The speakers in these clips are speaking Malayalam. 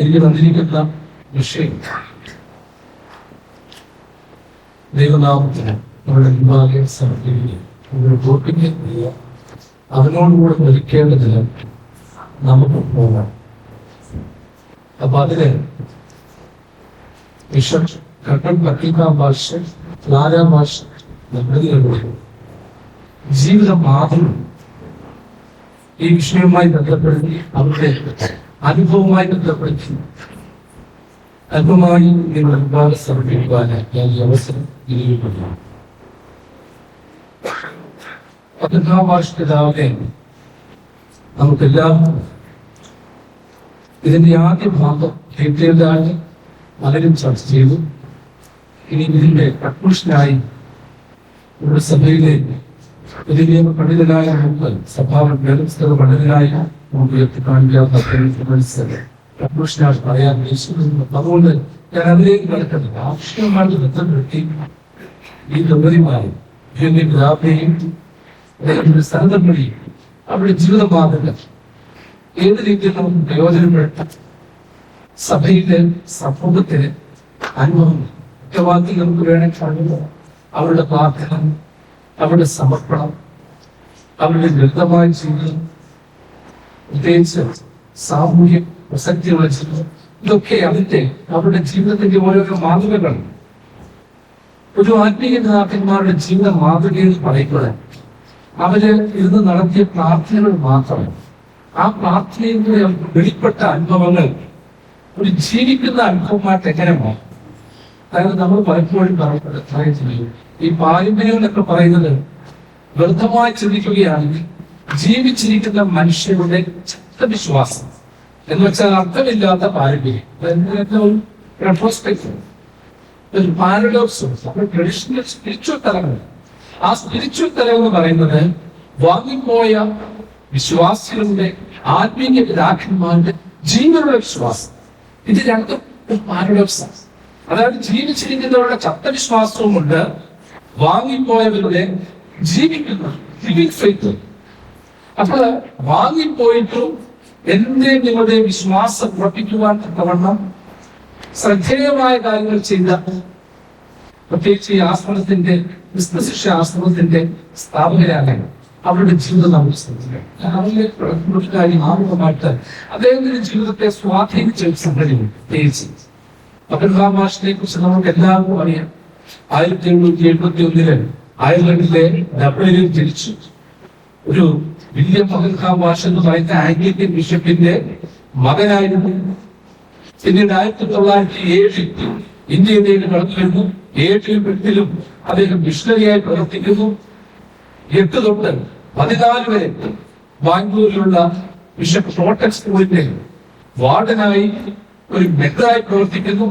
എനിക്ക് തന്നിരിക്കുന്ന വിഷയം ദൈവനാമത്തിന് നമ്മുടെ വിഭാഗം സമർപ്പിക്കുക. അവനോടുകൂടെ മരിക്കേണ്ടതിന് നമുക്ക് പോകാം. അപ്പൊ അതിന് വിഷം ഘട്ടം 15-ാം ഭാഷ 4-ാം ഭാഷ ജീവിത മാതൃക ഈ വിഷയവുമായി ബന്ധപ്പെടുത്തി അവരുടെ അനുഭവവുമായി ബന്ധപ്പെടുത്തി അല്പമായി നിങ്ങൾ ഒരുപാട് സമർപ്പിക്കുവാനായി ഞാൻ ഈ അവസരം വിനിയോഗിക്കുന്നു. 15-ാം ഭാഷത്തിലാകെ നമുക്കെല്ലാവർക്കും ഇതിന്റെ ആദ്യ ഭാഗം ഡീറ്റെയിൽഡായി പലരും ചർച്ച ചെയ്തു. ഇനി ഇതിന്റെ കൺക്ലൂഷനായി നമ്മുടെ സഭയിലെ ഇതിന്റെ പണ്ഡിതനായ സഭാപണ്ഡിതനായ പണ്ഡിതനായ നമുക്ക് ഉയർത്തിക്കാണിക്കാത്ത കൺക്ലൂഷനായി പറയാൻ ഉദ്ദേശിക്കുന്നു. അതുകൊണ്ട് ഞാൻ അതിലേക്ക് കിടക്കുന്നത് ആവശ്യമായിട്ട് ബന്ധപ്പെടുത്തി ഈ ദമ്പതിമാരും പിതാവിനെയും അദ്ദേഹത്തിന്റെ സ്ഥലതകളെയും അവരുടെ ജീവിത മാതൃക ഏത് രീതിയിൽ നമുക്ക് പ്രയോജനപ്പെടുത്താം, സഭയിലെ സമൂഹത്തിന് അനുഭവം ഒറ്റവാക്കി നമുക്ക് വേണമെങ്കിൽ കാണുക. അവരുടെ പ്രാർത്ഥന, അവരുടെ സമർപ്പണം, അവരുടെ ലളിതമായ ജീവിതം, പ്രത്യേകിച്ച് സാമൂഹ്യ പ്രസക്തിയുള്ള ജീവിതം, ഇതൊക്കെ അവരുടെ ജീവിതത്തിന്റെ ഓരോരോ മാതൃകകളാണ്. ഒരു ആത്മീയ നേതാക്കന്മാരുടെ ജീവിത മാതൃകയിൽ പറയുന്നത് അവര് ഇരുന്ന് നടത്തിയ പ്രാർത്ഥനകൾ മാത്രമാണ്. ആ പ്രാർത്ഥനയിലൂടെ വെളിപ്പെട്ട അനുഭവങ്ങൾ ഒരു ജീവിക്കുന്ന അനുഭവമായിട്ട് എങ്ങനെ മാറും? അതായത് നമ്മൾ പലപ്പോഴും ഈ പാരമ്പര്യം എന്നൊക്കെ പറയുന്നത് വ്യർത്ഥമായി ചിന്തിക്കുകയാണെങ്കിൽ ജീവിച്ചിരിക്കുന്ന മനുഷ്യരുടെ ശക്തവിശ്വാസം എന്ന് വെച്ചാൽ അർത്ഥമില്ലാത്ത പാരമ്പര്യം, ട്രഡീഷണൽ സ്പിരിച്വൽ തലങ്ങൾ. ആ സ്പിരിച്വൽ തലം എന്ന് പറയുന്നത് വാങ്ങിപ്പോയ വിശ്വാസികളുടെ ആത്മീയ പിതാക്കന്മാരുടെ ജീവനുള്ള വിശ്വാസം. ഇത് രണ്ടും പാരഡോക്സാണ്. അതായത് ജീവിച്ചിരിക്കുന്നവരുടെ ചത്തവിശ്വാസവും ഉണ്ട്, വാങ്ങിപ്പോയവരുടെ ജീവിക്കുന്ന ലിവിംഗ് ഫെയ്ത്ത്. അപ്പോൾ വാങ്ങിപ്പോയിട്ടും എന്റെ നിങ്ങളുടെ വിശ്വാസം ഉറപ്പിക്കുവാൻ തക്കവണ്ണം ശ്രദ്ധേയമായ കാര്യങ്ങൾ ചെയ്ത, പ്രത്യേകിച്ച് ഈ ആശ്രമത്തിന്റെ ക്രിസ്തുശിക്ഷ ആശ്രമത്തിന്റെ സ്ഥാപകരാണ്. അവരുടെ ജീവിതം നമുക്ക് ശ്രദ്ധിക്കാം. ആമുഖമായിട്ട് അദ്ദേഹത്തിന്റെ ജീവിതത്തെ സ്വാധീനിച്ച ഒരു സംഘടനയും പ്രത്യേകിച്ച് 15-ാം ഭാഷയെ കുറിച്ച് നമുക്ക് എല്ലാവർക്കും അറിയാം. 1871 അയർലൻഡിലെ ഡബ്ലിനിൽ ജനിച്ചു. ഒരു വില്യം 15-ാം ഭാഷ എന്ന് പറയുന്ന ആംഗ്ലിക്കൻ ബിഷപ്പിന്റെ മകനായിരുന്നു. പിന്നീട് 1907 ഇന്ത്യയിലേക്ക് കടന്നു വരുന്നു. 7-ലും 8-ലും അദ്ദേഹം മിഷണറിയായി പ്രവർത്തിക്കുന്നു. 8 തൊട്ട് 14 വരെ ബാംഗ്ലൂരിലുള്ള ബിഷപ്പ് ടോട്ടൽ സ്കൂളിന്റെ വാർഡനായി ഒരു മെത്രായി പ്രവർത്തിക്കുന്നു.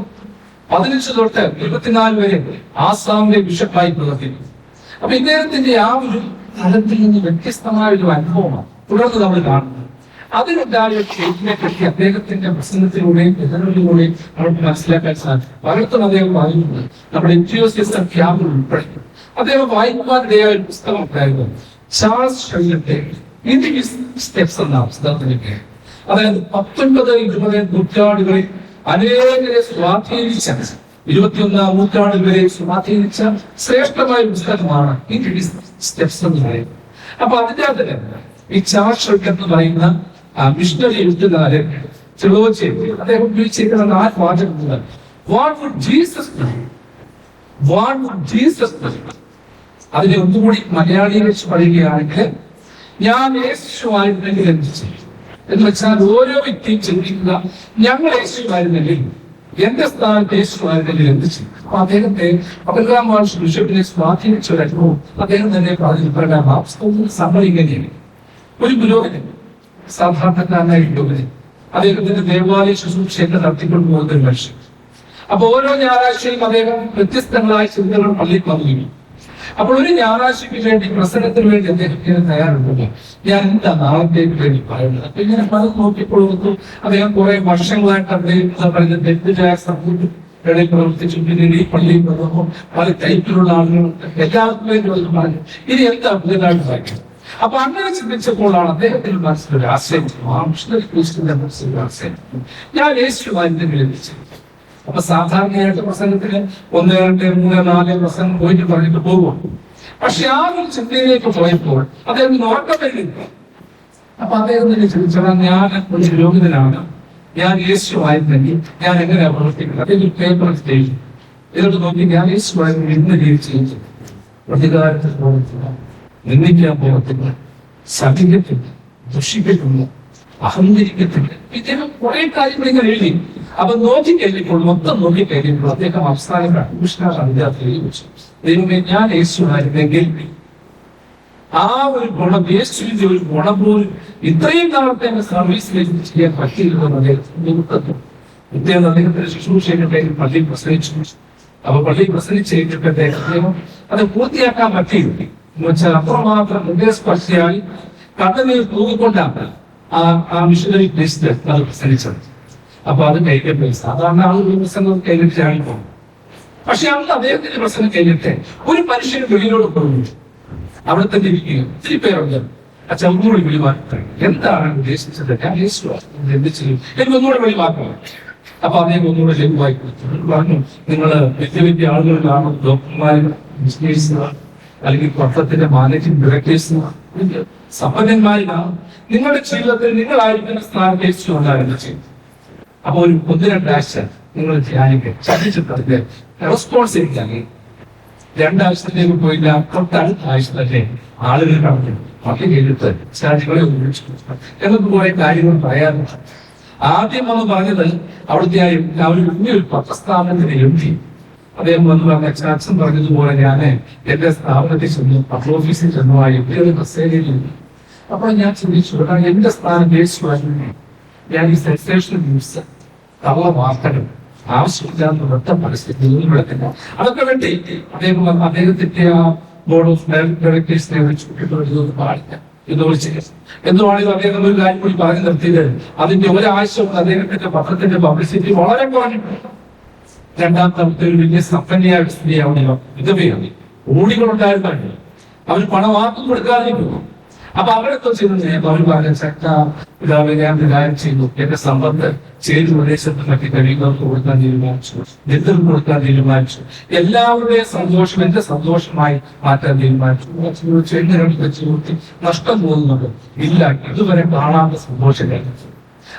15 തൊട്ട് 24 വരെ ആസാമിലെ ബിഷപ്പായി പ്രവർത്തിക്കുന്നു. അപ്പൊ ഇദ്ദേഹത്തിന്റെ ആ ഒരു തലത്തിൽ നിന്ന് വ്യത്യസ്തമായ ഒരു അനുഭവമാണ് തുടർന്ന് നമ്മൾ കാണുന്നത്. അതിനുണ്ടായ ക്ഷേത്രത്തെ പറ്റി അദ്ദേഹത്തിന്റെ പ്രസംഗത്തിലൂടെയും എതിർവിലൂടെയും നമുക്ക് മനസ്സിലാക്കാൻ സാധിക്കും. പലർത്തും അദ്ദേഹം പറയുന്നത് നമ്മുടെ എൻജിഒസിസം ക്യാമ്പിൽ ഉൾപ്പെടെ അദ്ദേഹം വായിക്കുവാനിടയായ ഒരു പുസ്തകം ഉണ്ടായിരുന്നു. ചാൾസ് ഷെല്ലന്റെ സ്റ്റെപ്സ് എന്ന പുസ്തകത്തിലേക്ക്. അതായത് 19-20 നൂറ്റാണ്ടുകളിൽ അനേകരെ സ്വാധീനിച്ച, 21-ാം നൂറ്റാണ്ടിൽ വരെ സ്വാധീനിച്ച ശ്രേഷ്ഠമായ പുസ്തകമാണ് സ്റ്റെപ്സ് എന്ന് പറയുന്നത്. അപ്പൊ അതിന്റെ അകത്ത് ഈ ചാൾസ് ഷെല്ലൻ എന്ന് പറയുന്ന മിഷണറി എഴുത്തുകാരൻ അദ്ദേഹം ഉപയോഗിച്ചിരിക്കുന്ന 4 വാചകങ്ങൾ. What would Jesus do? What would Jesus do? അതിനെ ഒന്നുകൂടി മലയാളിയെ വെച്ച് പറയുകയാണെങ്കിൽ ഞാൻ യേശുവായിരുന്നെങ്കിൽ എന്ത് ചെയ്യും എന്ന് വെച്ചാൽ ഓരോ വ്യക്തിയും ചിന്തിക്കുക, ഞങ്ങൾ യേശുവായിരുന്നെങ്കിൽ, എന്റെ സ്ഥാനത്ത് യേശുവായിരുന്നെങ്കിൽ എന്ത് ചെയ്യും. അപ്പൊ അദ്ദേഹത്തെ 15-ാം ഭാഷ ബിഷപ്പിനെ സ്വാധീനിച്ച ഒരു അനുഭവം അദ്ദേഹം തന്നെ പറഞ്ഞു. സമ്മതി ഇങ്ങനെയാണ്. ഒരു പുരോഹിതൻ, സാധാരണക്കാരനായ പുരോഹിതൻ, അദ്ദേഹത്തിന്റെ ദേവാലയ ശുശ്രൂഷയൊക്കെ നടത്തിക്കൊണ്ട് പോകുന്ന ഒരു മനുഷ്യൻ. അപ്പൊ ഓരോ ഞായറാഴ്ചയും അദ്ദേഹം വ്യത്യസ്തങ്ങളായ ചിന്തകൾ പള്ളിയിൽ പങ്കുവയ്ക്കും. അപ്പോൾ ഒരു ഞായറാഴ്ചയ്ക്ക് വേണ്ടി, പ്രസംഗത്തിന് വേണ്ടി അദ്ദേഹം ഇങ്ങനെ തയ്യാറെടുക്കുന്നു. ഞാൻ എന്താ നാളത്തേക്ക് വേണ്ടി പറയുന്നത്? അപ്പൊ ഇങ്ങനെ പലതും നോക്കിയപ്പോൾ അദ്ദേഹം കുറെ വർഷങ്ങളായിട്ട് അദ്ദേഹം ഇടയിൽ പ്രവർത്തിച്ചു. പിന്നീട് ഈ പള്ളിയിൽ വന്നപ്പോൾ പല ടൈപ്പിലുള്ള ആളുകളുണ്ട്. എല്ലാവർക്കും വേണ്ടി പറഞ്ഞു ഇനി എന്താ പുതിയതായിട്ട് വായിക്കുന്നത്. അപ്പൊ അങ്ങനെ ചിന്തിച്ചപ്പോഴാണ് അദ്ദേഹത്തിന്റെ മനസ്സിലൊരു ആശയം, ആ മിഷണറി ക്രിസ്ത്യന്റെ മനസ്സിലൊരു ആശയം, ഞാൻ യേശുവായി എന്തെങ്കിലും ചെയ്യും. അപ്പൊ സാധാരണയായിട്ട് പ്രസംഗത്തിന് 1, 2, 3, 4 പ്രസംഗം പോയിട്ട് പറഞ്ഞിട്ട് പോകും. പക്ഷെ ആ ഒരു ചിന്തയിലേക്ക് പോയപ്പോൾ അദ്ദേഹത്തിന് ഉറക്കം വരുന്നില്ല. അപ്പൊ അദ്ദേഹത്തിന് ചോദിച്ചാൽ, ഞാൻ ഒരു രോഗിതനാണ്, ഞാൻ യേശുവായിരുന്നെങ്കിൽ ഞാൻ എങ്ങനെയാ പ്രവർത്തിക്കുന്നത്? അദ്ദേഹം പേപ്പർ ചെയ്തു. ഇതിലോട്ട് നോക്കി, ഞാൻ യേശുവായിരുന്നു ഇന്ന് ജീവിച്ചു, പ്രതികാരത്തിൽ പോകത്തില്ല, നിന്ദിക്കാൻ പോകത്തില്ല, ശപിക്കത്തില്ല, ദുഷിക്കത്തില്ല, അഹങ്കരിക്കത്തില്ല. ഇദ്ദേഹം കുറെ കാര്യങ്ങൾ ഇങ്ങനെ എഴുതി. അപ്പൊ നോക്കിക്കഴിഞ്ഞപ്പോൾ, മൊത്തം നോക്കിക്കഴിഞ്ഞപ്പോൾ അദ്ദേഹം അവസാനം വിദ്യാർത്ഥി എഴുതി വെച്ചു, ദൈവമേ, ഞാൻ യേശുവായിരുന്നെങ്കിൽ ആ ഒരു ഗുണം, യേശുവിന്റെ ഒരു ഗുണം പോലും ഇത്രയും കാലത്തെ എന്റെ സർവീസിലേക്ക് ചെയ്യാൻ പറ്റിയില്ലെന്ന് അദ്ദേഹത്തിന് ഇദ്ദേഹം അദ്ദേഹത്തിന്റെ ശുശ്രൂഷയുടെ പേരിൽ പള്ളിയിൽ പ്രസംഗിച്ചു. അപ്പൊ പള്ളിയിൽ പ്രസംഗിച്ച് കഴിഞ്ഞിട്ട് അദ്ദേഹം അത് പൂർത്തിയാക്കാൻ പറ്റിയില്ല എന്ന് വെച്ചാൽ അത്രമാത്രം ഹൃദയസ്പർശിയായി കണ്ണുനീർ തൂങ്ങിക്കൊണ്ടാണ് ആ മിഷണറി പ്ലേസിൽ അത് പ്രസംഗിച്ചത്. അപ്പൊ അത് കഴിഞ്ഞപ്പോൾ സാധാരണ ആളുകൾ പ്രസംഗം കഴിഞ്ഞിട്ട് പോകും. പക്ഷെ അന്ന് അദ്ദേഹത്തിന്റെ പ്രസംഗം കഴിഞ്ഞിട്ട് ഒരു മനുഷ്യന് വെളിയിലോട്ട് പോകുന്നു. അവിടെ തന്നെ ഇരിക്കുക, ഒത്തിരി പേരുണ്ട്. അച്ഛൻ ഒന്നുകൂടി വെളിവാക്കണം, എന്താണ് ഉദ്ദേശിച്ചത്, ഞാൻ എന്ത് ചെയ്യും, എനിക്ക് ഒന്നുകൂടെ വെളിവാക്കണം. അപ്പൊ അദ്ദേഹം ഒന്നുകൂടെ ലഘുവായി പറഞ്ഞു, നിങ്ങള് വലിയ ആളുകളിലാണ്, ഡോക്ടർമാരും എഞ്ചിനീയേഴ്സുമാണ്, അല്ലെങ്കിൽ പത്രത്തിന്റെ മാനേജിംഗ് ഡയറക്ടേഴ്സ്, സമ്പന്നന്മാരിലാണ്. നിങ്ങളുടെ ജീവിതത്തിൽ നിങ്ങളായിരിക്കുന്ന സ്ഥാനത്തേക്ക് ഉണ്ടാകുന്ന ചെയ്യും. അപ്പൊ ഒരു 1-2 ആഴ്ച നിങ്ങൾ ധ്യാനിക്കുക, ചതിച്ചിട്ട് അതിന്റെ റെസ്പോൺസിബിലിറ്റി 2 ആഴ്ചത്തേക്ക് പോയില്ല. തൊട്ടടുത്ത ആഴ്ച തന്നെ ആളുകൾ കടന്നു പള്ളി കേട്ടിട്ട് ചാർജുകളെ ഉപയോഗിച്ചു എന്നൊക്കെ കുറെ കാര്യങ്ങൾ പറയാറുണ്ട്. ആദ്യം വന്ന് പറഞ്ഞത് അവിടുത്തെ ആ ഒരു വലിയൊരു പത്രസ്ഥാപനത്തിന്റെ MD അദ്ദേഹം വന്ന് പറഞ്ഞ, അച്ഛൻ പറഞ്ഞതുപോലെ ഞാൻ എന്റെ സ്ഥാപനത്തിൽ ചെന്നു, പത്ര ഓഫീസിൽ ചെന്നു, ആ MD കസേരയിൽ ചെന്നു. അപ്പോൾ ഞാൻ ചിന്തിച്ചു, എന്റെ സ്ഥാനം യേശുവായിരുന്നു, ഞാൻ ഈ സെൻസേഷണൽ ന്യൂസ്, കള്ള വാർത്തകൾ, ആവശ്യമില്ലാത്ത വൃത്തം പരിസ്ഥിതി അതൊക്കെ വേണ്ടി അദ്ദേഹത്തിന്റെ ആ ബോർഡ് ഓഫ് ഡയറക്ടേഴ്സിനെ ഇതൊന്നും പാടില്ല, ഇതൊന്നും ചെയ്യാം. എന്തുവാണെങ്കിലും അദ്ദേഹം ഒരു കാര്യം കൂടി പറഞ്ഞു നിർത്തിയത്, അതിന്റെ ഒരാഴ്ച കൊണ്ട് അദ്ദേഹത്തിന്റെ പത്രത്തിന്റെ പബ്ലിസിറ്റി വളരെ കുറഞ്ഞിട്ടുണ്ട്. രണ്ടാമത്തെ ഒരു വലിയ സമ്പന്നയായ സ്ത്രീയാവുകയോ വിധവയാണ്, ഓടികളുണ്ടായിരുന്നല്ലോ, അവർ പണം ആർക്കും കൊടുക്കാതിരിക്കുന്നു. അപ്പൊ അവരൊക്കെ ചെയ്യുന്നത് അവർ പറഞ്ഞ ചക്ക പിതാവ് ഞാൻ വികാരം ചെയ്തു, എന്റെ സമ്പത്ത് ചേരി പ്രദേശത്ത് മറ്റു കഴിയുന്നവർക്ക് കൊടുക്കാൻ തീരുമാനിച്ചു, ദരിദ്രർക്ക് കൊടുക്കാൻ തീരുമാനിച്ചു, എല്ലാവരുടെയും സന്തോഷം എന്റെ സന്തോഷമായി മാറ്റാൻ തീരുമാനിച്ചു. എങ്ങനെ ജീവിതത്തിൽ നഷ്ടം പോകുന്നുണ്ട്? ഇല്ല, ഇതുവരെ കാണാത്ത സന്തോഷം.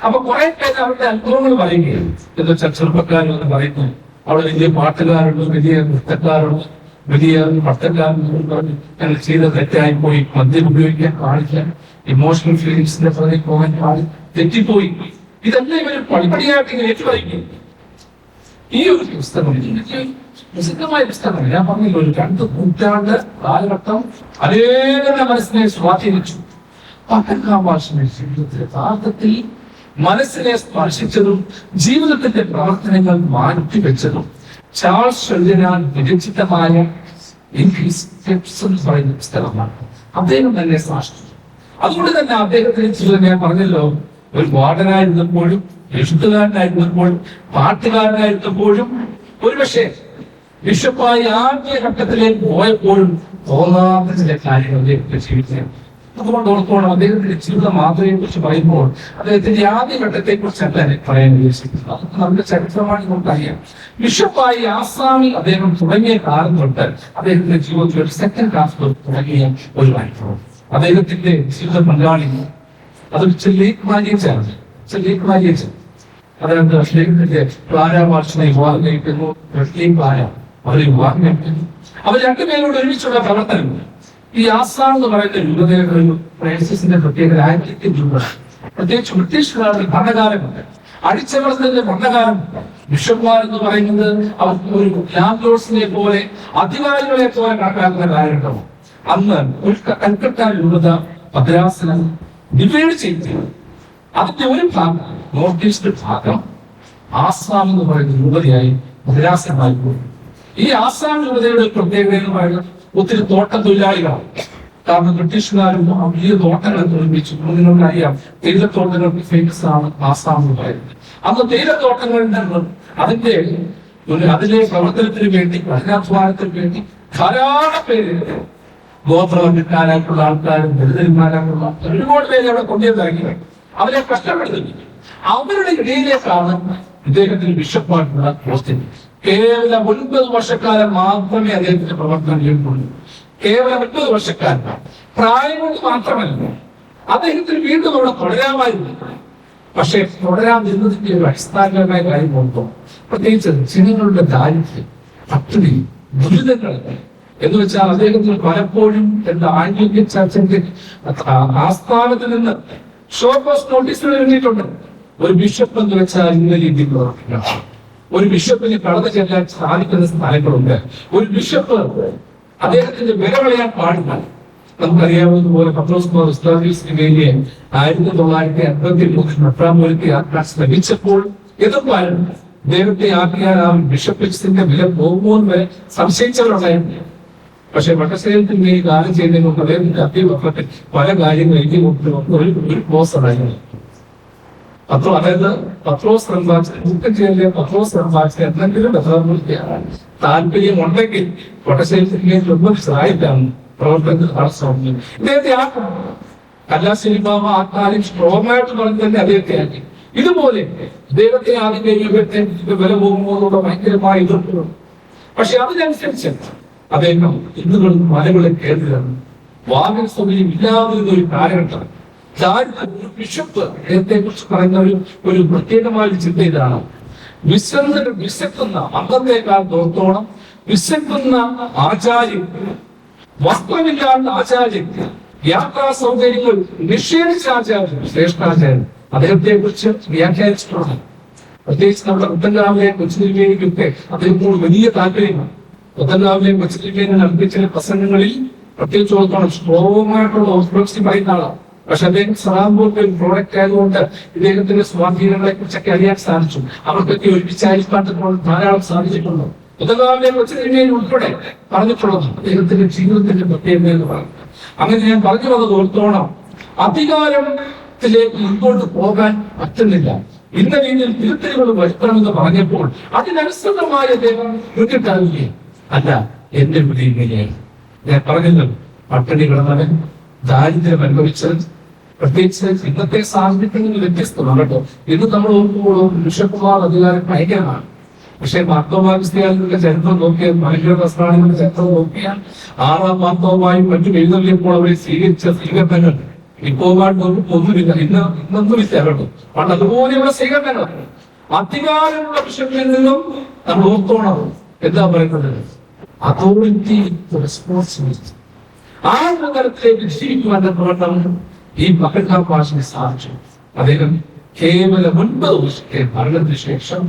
അപ്പൊ കുറെ പേര് അവരുടെ അനുഭവങ്ങൾ പറയുകയാണ്. എന്ന് വെച്ചാൽ ചെറുപ്പക്കാരെന്ന് പറയുന്നു, അവിടെ വലിയ പാട്ടുകാരുണ്ട്, വലിയ നൃത്തക്കാരുണ്ട്, വലിയ ഭക്തക്കാരെന്ന് പറഞ്ഞു ഞങ്ങൾ ചെയ്ത തെറ്റായി പോയി, മദ്യം ഉപയോഗിക്കാൻ പാടില്ല, ഇമോഷണൽ ഫീലിങ്സിന്റെ പുറകെ പോകാൻ പാടില്ല, തെറ്റിപ്പോയി. ഇതെല്ലാം ഇവർ പടിപടിയായിട്ട് ഇങ്ങനെ ഏറ്റുപറയും. ഈ ഒരു പുസ്തകം പ്രസിദ്ധമായ പുസ്തകമാണ്. ഞാൻ പറഞ്ഞില്ല, ഒരു 2 നൂറ്റാണ്ട് കാലഘട്ടം അനേകരുടെ മനസ്സിനെ സ്വാധീനിച്ചു. പത്തക്കാഭാഷയുടെ ജീവിതത്തിലെ യഥാർത്ഥത്തിൽ മനസ്സിനെ സ്പർശിച്ചതും ജീവിതത്തിന്റെ പ്രവർത്തനങ്ങൾ മാറ്റിവെച്ചതും ചാൾസ് ഷെൽഡനാൽ വിരചിതമായ പറയുന്ന പുസ്തകമാണ്. അദ്ദേഹം തന്നെ സാക്ഷിച്ചു. അതുകൊണ്ട് തന്നെ അദ്ദേഹത്തിന്റെ ജീവിതം ഞാൻ പറഞ്ഞല്ലോ, ഒരു വാർഡനായിരുന്നപ്പോഴും, എഴുത്തുകാരനായിരുന്നപ്പോഴും, പാട്ടുകാരനായിരുന്നപ്പോഴും, ഒരുപക്ഷെ ബിഷപ്പായി ആദ്യ ഘട്ടത്തിലേക്ക് പോയപ്പോഴും തോന്നാത്ത ചില കാര്യങ്ങൾ ജീവിതം. അതുകൊണ്ട് ഓർത്തോളം അദ്ദേഹത്തിന്റെ ജീവിത മാതൃകയെ കുറിച്ച് പറയുമ്പോൾ അദ്ദേഹത്തിന്റെ ആദ്യ ഘട്ടത്തെ കുറിച്ചല്ല പറയാൻ ഉദ്ദേശിക്കുന്നത്. അത് നമ്മുടെ ചരിത്രമാണ് നമുക്കറിയാം. ബിഷപ്പായി ആസാമിൽ അദ്ദേഹം തുടങ്ങിയ കാലം തൊട്ട് അദ്ദേഹത്തിന്റെ ജീവിതത്തിൽ ഒരു സെക്കൻഡ് ഹാഫ് തുടങ്ങിയ ഒരു അനുഭവം. അദ്ദേഹത്തിന്റെ ജീവിത പങ്കാളി അതൊരു ചെല്ലേക്ക് മാലിയച്ചാണ്. അതായത് അദ്ദേഹത്തിന്റെ ക്ലാരാമാർച്ചിനെ വിവാഹം കഴിക്കുന്നു, അവരെ വിവാഹം കഴിക്കുന്നു. അവർ രണ്ടുപേരോട് ഒരുമിച്ചുള്ള പ്രവർത്തനങ്ങൾ. ഈ ആസാം എന്ന് പറയുന്ന രൂപതയുടെ ഫ്രാൻസിസിന്റെ പ്രത്യേക രാജ്യത്തിന്റെ രൂപ, പ്രത്യേകിച്ച് ബ്രിട്ടീഷുകാരുടെ ഭരണകാലമുണ്ട്, അടിച്ചമർത്തലിന്റെ ഭരണകാലമുണ്ട്. ബിഷപ്പ്മാർ എന്ന് പറയുന്നത് അവർക്ക് ഒരു ലാൻഡ് ലോഡ്സിനെ പോലെ, അധികാരികളെ പോലെ കണക്കാക്കുന്ന കാലഘട്ടമാണ്. അന്ന് ഒരു കൽക്കട്ട രൂപത ഭദ്രാസനം ഡിവൈഡ് ചെയ്തു. അതിന്റെ ഒരു ഭാഗം, നോർത്ത് ഈസ്റ്റ് ഭാഗം ആസാം എന്ന് പറയുന്ന രൂപതയായി ഭദ്രാസനമായി പോയി. ഈ ആസാം രൂപതയുടെ പ്രത്യേകത എന്ന് പറയുന്നത് ഒത്തിരി തോട്ട തൊഴിലാളികളാണ്. കാരണം ബ്രിട്ടീഷുകാരും വലിയ തോട്ടങ്ങൾ നിർമ്മിച്ചു. നിങ്ങൾക്കറിയാം, തേയിലത്തോട്ടങ്ങൾക്ക് ഫേമസ് ആണ് ആസാം എന്ന് പറയുന്നത്. അന്ന് തേയിലത്തോട്ടങ്ങളിൽ നിന്നും അതിലെ പ്രവർത്തനത്തിന് വേണ്ടി, കഠിനാധ്വാനത്തിന് വേണ്ടി ധാരാളം പേര് ഗോത്രവർഗക്കാരായിട്ടുള്ള ആൾക്കാരും ദരിദ്രന്മാരായിട്ടുള്ള ഒരുപാട് പേര് അവിടെ കൊണ്ടുവന്നിറങ്ങി അവരെ കഷ്ടപ്പെടുത്തി. അവരുടെ ഇടയിലേക്കാണ് ഇദ്ദേഹത്തിന് ബിഷപ്പായിട്ടുള്ള പോസ്റ്റിംഗ്. കേവലം 9 വർഷക്കാലം മാത്രമേ അദ്ദേഹത്തിന്റെ പ്രവർത്തനം ചെയ്യുന്നുള്ളൂ. കേവലം 9 വർഷക്കാലം. പ്രായം കൊണ്ട് മാത്രമല്ല, അദ്ദേഹത്തിന് വീണ്ടും അവിടെ തുടരാമായിരുന്നു. പക്ഷെ തുടരാതിരുന്നതിന്റെ ഒരു അടിസ്ഥാനപരമായ കാര്യം നോക്കും. പ്രത്യേകിച്ച് ജനങ്ങളുടെ ദാരിദ്ര്യം, പട്ടിണി, ദുരിതങ്ങൾ എന്ന് വെച്ചാൽ അദ്ദേഹത്തിന് പലപ്പോഴും എന്താ ആംഗ്ലിക്കൻ ചർച്ചിന്റെ ആസ്ഥാനത്ത് നിന്ന് ഷോർട്ട് നോട്ടീസുകൾ എഴുതിയിട്ടുണ്ട്. ഒരു ബിഷപ്പ് എന്ന് വെച്ചാൽ ഇന്ന രീതിയിൽ പ്രവർത്തിക്കണം. ഒരു ബിഷപ്പിന് കടന്നു ചെല്ലാൻ സാധിക്കുന്ന സ്ഥലങ്ങളുണ്ട്. ഒരു ബിഷപ്പ് അദ്ദേഹത്തിന്റെ വില കളയാൻ പാടില്ല. നമുക്കറിയാവുന്നതുപോലെ പത്രോസ് മാർ ഉസ്താദിസിന് വേണ്ടി 1953 മെത്രാപ്പോലീത്ത ആക്കാൻ ശ്രമിച്ചപ്പോൾ എതിർപ്പായിരുന്നു. ദൈവത്തെ ആക്കിയാൽ ആ ബിഷപ്പിന്റെ വില പോകുമ്പോൾ വരെ സംശയിച്ചവരുണ്ടായിരുന്നു. പക്ഷെ വട്ടശ്ശേരത്തിന് ഈ കാര്യം ചെയ്യുന്നതിന് മുമ്പ് അദ്ദേഹത്തിന്റെ അത്യവത്തിൽ പല കാര്യങ്ങൾ എഴുതി കൊടുത്തു ഒരു ക്ലോസ് ഉണ്ടായിരുന്നു. അതായത് പത്രോസ് റംബാച്ച് പത്രോസ് റംബാച്ച് എന്തെങ്കിലും താല്പര്യം ഉണ്ടെങ്കിൽ വട്ടശ്ശേരത്തിന് സഹായിക്കാണ് പ്രവർത്തനത്തിൽ നടത്തുന്നത്. ഇദ്ദേഹത്തെ ആക്കണം. കല്ലാശ്ശേരി ബാബ ആ കാര്യം സ്ട്രോങ് ആയിട്ട് പറഞ്ഞ് തന്നെ അദ്ദേഹത്തെ ആക്കി. ഇതുപോലെ ദൈവത്തെ ആദ്യം യുഗത്തെ വില പോകുമ്പോഴുള്ള ഭയങ്കരമായ എതിർപ്പുകൾ. പക്ഷെ അതിനനുസരിച്ച് അദ്ദേഹം ഇന്നുകളും മലകളിൽ കയറുകയാണ്. വാഹന സൗകര്യം ഇല്ലാതിരുന്ന ഒരു കാലഘട്ടം. ബിഷപ്പ് അദ്ദേഹത്തെ കുറിച്ച് പറയുന്ന ഒരു പ്രത്യേകമായ ചിന്ത ഇതാണ്: വിശക്കുന്ന അന്നത്തേക്കാൾ തോർത്തോണം വിശക്കുന്ന ആചാര്യൻ, വസ്ത്രമില്ലാത്ത ആചാര്യൻ, യാത്രാ സൗകര്യങ്ങൾ നിഷേധിച്ച ആചാര്യൻ, ശ്രേഷ്ഠാചാര്യൻ അദ്ദേഹത്തെ കുറിച്ച് വ്യാഖ്യാനിച്ചിട്ടുണ്ട്. പ്രത്യേകിച്ച് നമ്മുടെ മുത്തങ്കാവിലെയും കൊച്ചുതിരുമേനിക്കൊക്കെ അദ്ദേഹത്തോട് വലിയ താല്പര്യമാണ്. മുത്തങ്കാവിലെയും കൊച്ചുതിരുമേനി നടത്തിയ ചില പ്രസംഗങ്ങളിൽ പ്രത്യേകിച്ച് ഓർക്കണം, സ്ട്രോങ് ആയിട്ടുള്ള ഓർത്തഡോക്സി പറയുന്ന ആളാണ്. പക്ഷെ അദ്ദേഹം സറാംപൂരിന്റെ ഒരു പ്രോഡക്റ്റ് ആയതുകൊണ്ട് ഇദ്ദേഹത്തിന്റെ സ്വാധീനങ്ങളെ കുറിച്ചൊക്കെ അറിയാൻ സാധിച്ചു. അവർക്കൊക്കെ ഒരുമിച്ചായിരിക്കാൻ ധാരാളം സാധിച്ചിട്ടുണ്ട്. മുത്തങ്കാവിലെയും കൊച്ചുതിരുമേനി ഉൾപ്പെടെ പറഞ്ഞിട്ടുള്ളത് അദ്ദേഹത്തിന്റെ ജീവിതത്തിന്റെ പ്രത്യേകത എന്ന് പറയുന്നത്. അങ്ങനെ ഞാൻ പറഞ്ഞു വന്നത് ഓർത്തോണം, അധികാരത്തിലേക്ക് മുൻപോട്ട് പോകാൻ പറ്റുന്നില്ല. ഇന്ന രീതിയിൽ തിരുത്തലുകൾ വരുത്തണമെന്ന് പറഞ്ഞപ്പോൾ അതിനനുസൃതമായി അദ്ദേഹം മുന്നിട്ടാവില്ലേ? അല്ല, എന്റെ വിധി ഇങ്ങനെയാണ്. ഞാൻ പറഞ്ഞല്ലോ, പട്ടിണി കിടന്നവൻ, ദാരിദ്ര്യം അനുഭവിച്ചവൻ, പ്രത്യേകിച്ച് ഇന്നത്തെ സാഹചര്യത്തിൽ നിന്ന് വ്യത്യസ്തമാണ് കേട്ടോ. ഇന്ന് നമ്മൾ ഓർക്കുമ്പോൾ ബിഷപ്പുമാർ അധികാരം ഭയങ്കരമാണ്. പക്ഷെ മാർത്തോമാവിസ്തയാളുടെ ചരിത്രം നോക്കിയാൽ, മലങ്കര പ്രസ്ഥാനങ്ങളുടെ ചരിത്രം നോക്കിയാൽ, 6-ാം മാർത്തോമായും മറ്റും എഴുന്നള്ളിയപ്പോൾ അവരെ സ്വീകരിച്ച സ്വീകരണങ്ങൾ ഇപ്പോഴും ഒന്നുമില്ല. ഇന്നൊന്നുമില്ല കേട്ടോ. പണ്ട് അതുപോലെയുള്ള സ്വീകരണങ്ങൾ. അധികാരമുള്ള ബിഷപ്പിൽ നിന്നും നമ്മൾ ഓർത്തോണം എന്താ പറയുന്നത്? Authority, responsibility. ആ തലത്തിലേക്ക് ജീവിക്കുവാൻ പ്രവർത്തനം ഈ മഹൽകാം ഭാഷയെ സാധിച്ചു. അദ്ദേഹം കേവലം 9 വർഷത്തെ ഭരണത്തിന് ശേഷം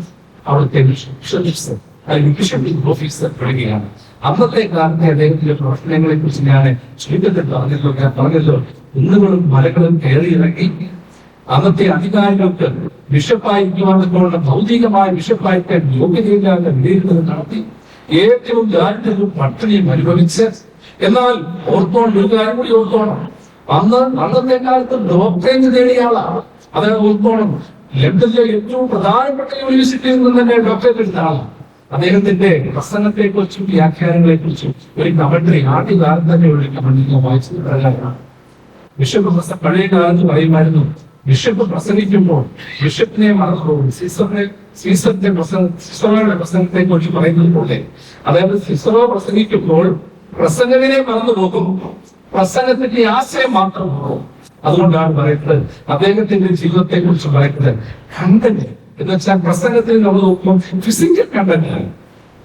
അവിടുത്തെ ബിഷപ്പിംഗ് ഓഫീസർ പെടുകയാണ്. അന്നത്തെ കാലത്തെ അദ്ദേഹത്തിന്റെ പ്രവർത്തനങ്ങളെ കുറിച്ച് ഞാൻ ചുരുക്കത്തിൽ പറഞ്ഞല്ലോ. കുന്നുകളും മലകളും കയറിയിറങ്ങി അന്നത്തെ അധികാരികൾക്ക് ബിഷപ്പായിരിക്കുവാനുള്ള ഭൗതികമായ ബിഷപ്പായിരിക്കാൻ യോഗ്യതയില്ലാത്ത വിലയിരുത്തൽ നടത്തി ഏറ്റവും ദാരിദ്ര്യവും പട്ടിണിയും അനുഭവിച്ച്, എന്നാൽ ഓർത്തോണം, ഒരു കാര്യം കൂടി ഓർത്തോണം, അന്നത്തെ കാലത്ത് ഡോക്ടറേറ്റ് നേടിയ ആളാണ്. അതായത് ഓർത്തോണം, ലണ്ടനിലെ ഏറ്റവും പ്രധാനപ്പെട്ട യൂണിവേഴ്സിറ്റിയിൽ നിന്ന് തന്നെ ഡോക്ടറേറ്റ് എടുത്ത ആളാണ്. അദ്ദേഹത്തിന്റെ പ്രസംഗത്തെ കുറിച്ചും വ്യാഖ്യാനങ്ങളെ കുറിച്ചും ഒരു കമന്ററി ആദ്യ കാലത്ത് തന്നെ ഒരു കമന്ററി വായിച്ചത് പ്രകാരമാണ്. ബിഷപ്പ് പഴയ കാലത്ത് പറയുമായിരുന്നു, ബിഷപ്പ് പ്രസംഗിക്കുമ്പോൾ ബിഷപ്പിനെ മറന്നുപോകും. സിസറോയുടെ പ്രസംഗത്തെ കുറിച്ച് പറയുന്നത് പോലെ, അതായത് സിസറോ പ്രസംഗിക്കുമ്പോൾ പ്രസംഗകനെ മറന്നുപോകും, പ്രസംഗത്തിന്റെ ആശയം മാത്രം പോകും. അതുകൊണ്ടാണ് പറയുന്നത്, അദ്ദേഹത്തിന്റെ ജീവിതത്തെ കുറിച്ച് പറയുന്നത് കണ്ടന്റ് എന്ന് വെച്ചാൽ പ്രസംഗത്തിൽ നമ്മൾ നോക്കുമ്പോൾ ഫിസിക്കൽ കണ്ടന്റ്,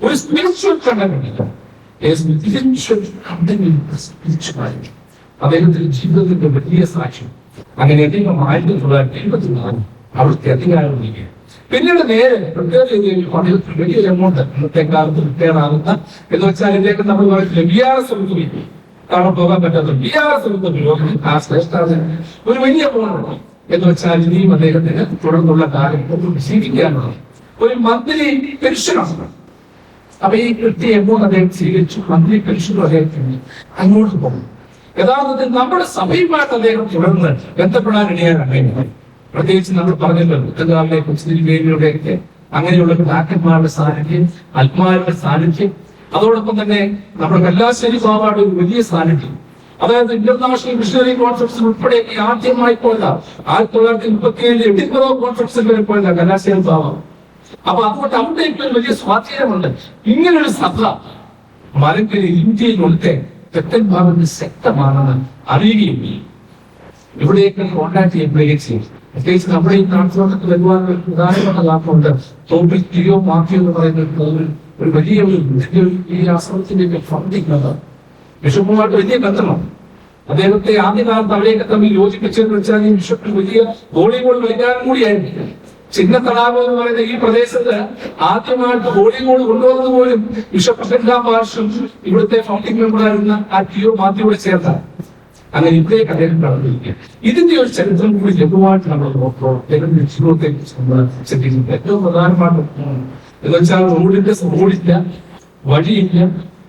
ഒരു സ്പിരിച്വൽ കണ്ടന്റ്. അദ്ദേഹത്തിന്റെ ജീവിതത്തിന്റെ വലിയ സാക്ഷ്യം. അങ്ങനെ അദ്ദേഹം 1974 അവിടുത്തെ അധികാരം നൽകി. പിന്നീട് നേരെ പ്രത്യേക വലിയ എമൗണ്ട് ഇന്നത്തെ കാലത്ത് റിട്ടയർ ആകുന്ന എന്ന് വെച്ചാൽ ഇതിലേക്ക് നമ്മൾ പറയത്തില്ല BRS കാണാൻ പോകാൻ പറ്റാത്ത BRS ആ ശ്രേഷ്ഠാചാര്യൻ ഒരു വലിയ എമൗണ്ട് എന്ന് വെച്ചാൽ ഇനിയും അദ്ദേഹത്തിന് തുടർന്നുള്ള കാര്യം ജീവിക്കാനുള്ള ഒരു മന്ത്ലി പെൻഷനാണ്. അപ്പൊ ഈ കൃത്യ എമൗണ്ട് അദ്ദേഹം സ്വീകരിച്ചു. മന്ത്ലി പെൻഷനും അദ്ദേഹത്തിന് അങ്ങോട്ട് പോകും. യഥാർത്ഥത്തിൽ നമ്മുടെ സഭയുമായിട്ട് അദ്ദേഹം തുടർന്ന് ബന്ധപ്പെടാൻ ഇടയാകാൻ. പ്രത്യേകിച്ച് നമ്മൾ പറഞ്ഞല്ലോ, മുത്തങ്കാവിലെ കൊച്ചുതിരുമേനിയുടെയൊക്കെ അങ്ങനെയുള്ള പിതാക്കന്മാരുടെ സാന്നിധ്യം, ആത്മാരുടെ സാന്നിധ്യം, അതോടൊപ്പം തന്നെ നമ്മുടെ കല്ലാശ്ശേരി ബാബായുടെ ഒരു വലിയ സാന്നിധ്യം, അതായത് ഇന്റർനാഷണൽ മിഷണറി കോൺഫറൻസിൽ ഉൾപ്പെടെ ആദ്യമായി പോയതാ 1937 എഡിൻബറോ കോൺഫറൻസിൽ വരെ പോയതാ കല്ലാശ്ശേരി ബാബ. അപ്പൊ അതുകൊണ്ട് അവിടെ ഇപ്പോൾ വലിയ സ്വാധീനമുണ്ട്. ഇങ്ങനൊരു സഭ മലങ്കര ഇന്ത്യയിലൊക്കെ തെക്കൻ ഭാഗത്ത് ശക്തമാണെന്ന് അറിയുകയും ഇവിടെയൊക്കെ കോൺടാക്ട് ചെയ്യുകയും ചെയ്യും. പ്രത്യേകിച്ച് നമ്മുടെ ഈ ട്രാൻസ്പോർട്ടൊക്കെ വരുവാനുള്ള ഒരു പ്രധാനപ്പെട്ട ലാഭമുണ്ട്. തോപ്പിൽ ടിയോ മാഫിയോ എന്ന് പറയുന്ന ഒരു വലിയ ഈ ആശ്രമത്തിന്റെ ഫണ്ടിങ് ബിഷപ്പുമായിട്ട് വലിയ ബന്ധമാണ്. അദ്ദേഹത്തെ ആദ്യകാലത്ത് അവരെയൊക്കെ തമ്മിൽ യോജിപ്പിച്ചതെന്ന് വെച്ചാൽ ഈ ബിഷപ്പ് വലിയ വോളിബോൾ കളിക്കാരൻ കൂടിയായിരുന്നു. ചിന്നത്തടാകം എന്ന് പറയുന്ന ഈ പ്രദേശത്ത് ആദ്യമായിട്ട് വോളിബോൾ കൊണ്ടുവന്നത് പോലും ബിഷപ്പ് രണ്ടാം വർഷം ഇവിടുത്തെ ഫൗണ്ടിംഗ് മെമ്പറായിരുന്ന ആ ടിയോ മാത്യുവോട് ചേർത്താണ്. അങ്ങനെ ഇവിടേക്ക് അദ്ദേഹം കടന്നിരിക്കുക. ഇതിന്റെ ഒരു ചരിത്രം കൂടി ലഘുവായിട്ട് നമ്മൾ നോക്കുമ്പോൾ അദ്ദേഹത്തിന്റെ ജീവിതത്തെ കുറിച്ച് നമ്മൾ ചിന്തിക്കുന്നത് ഏറ്റവും പ്രധാനമായിട്ട് എന്ന് വെച്ചാൽ റോഡില്ല, വഴിയില്ല,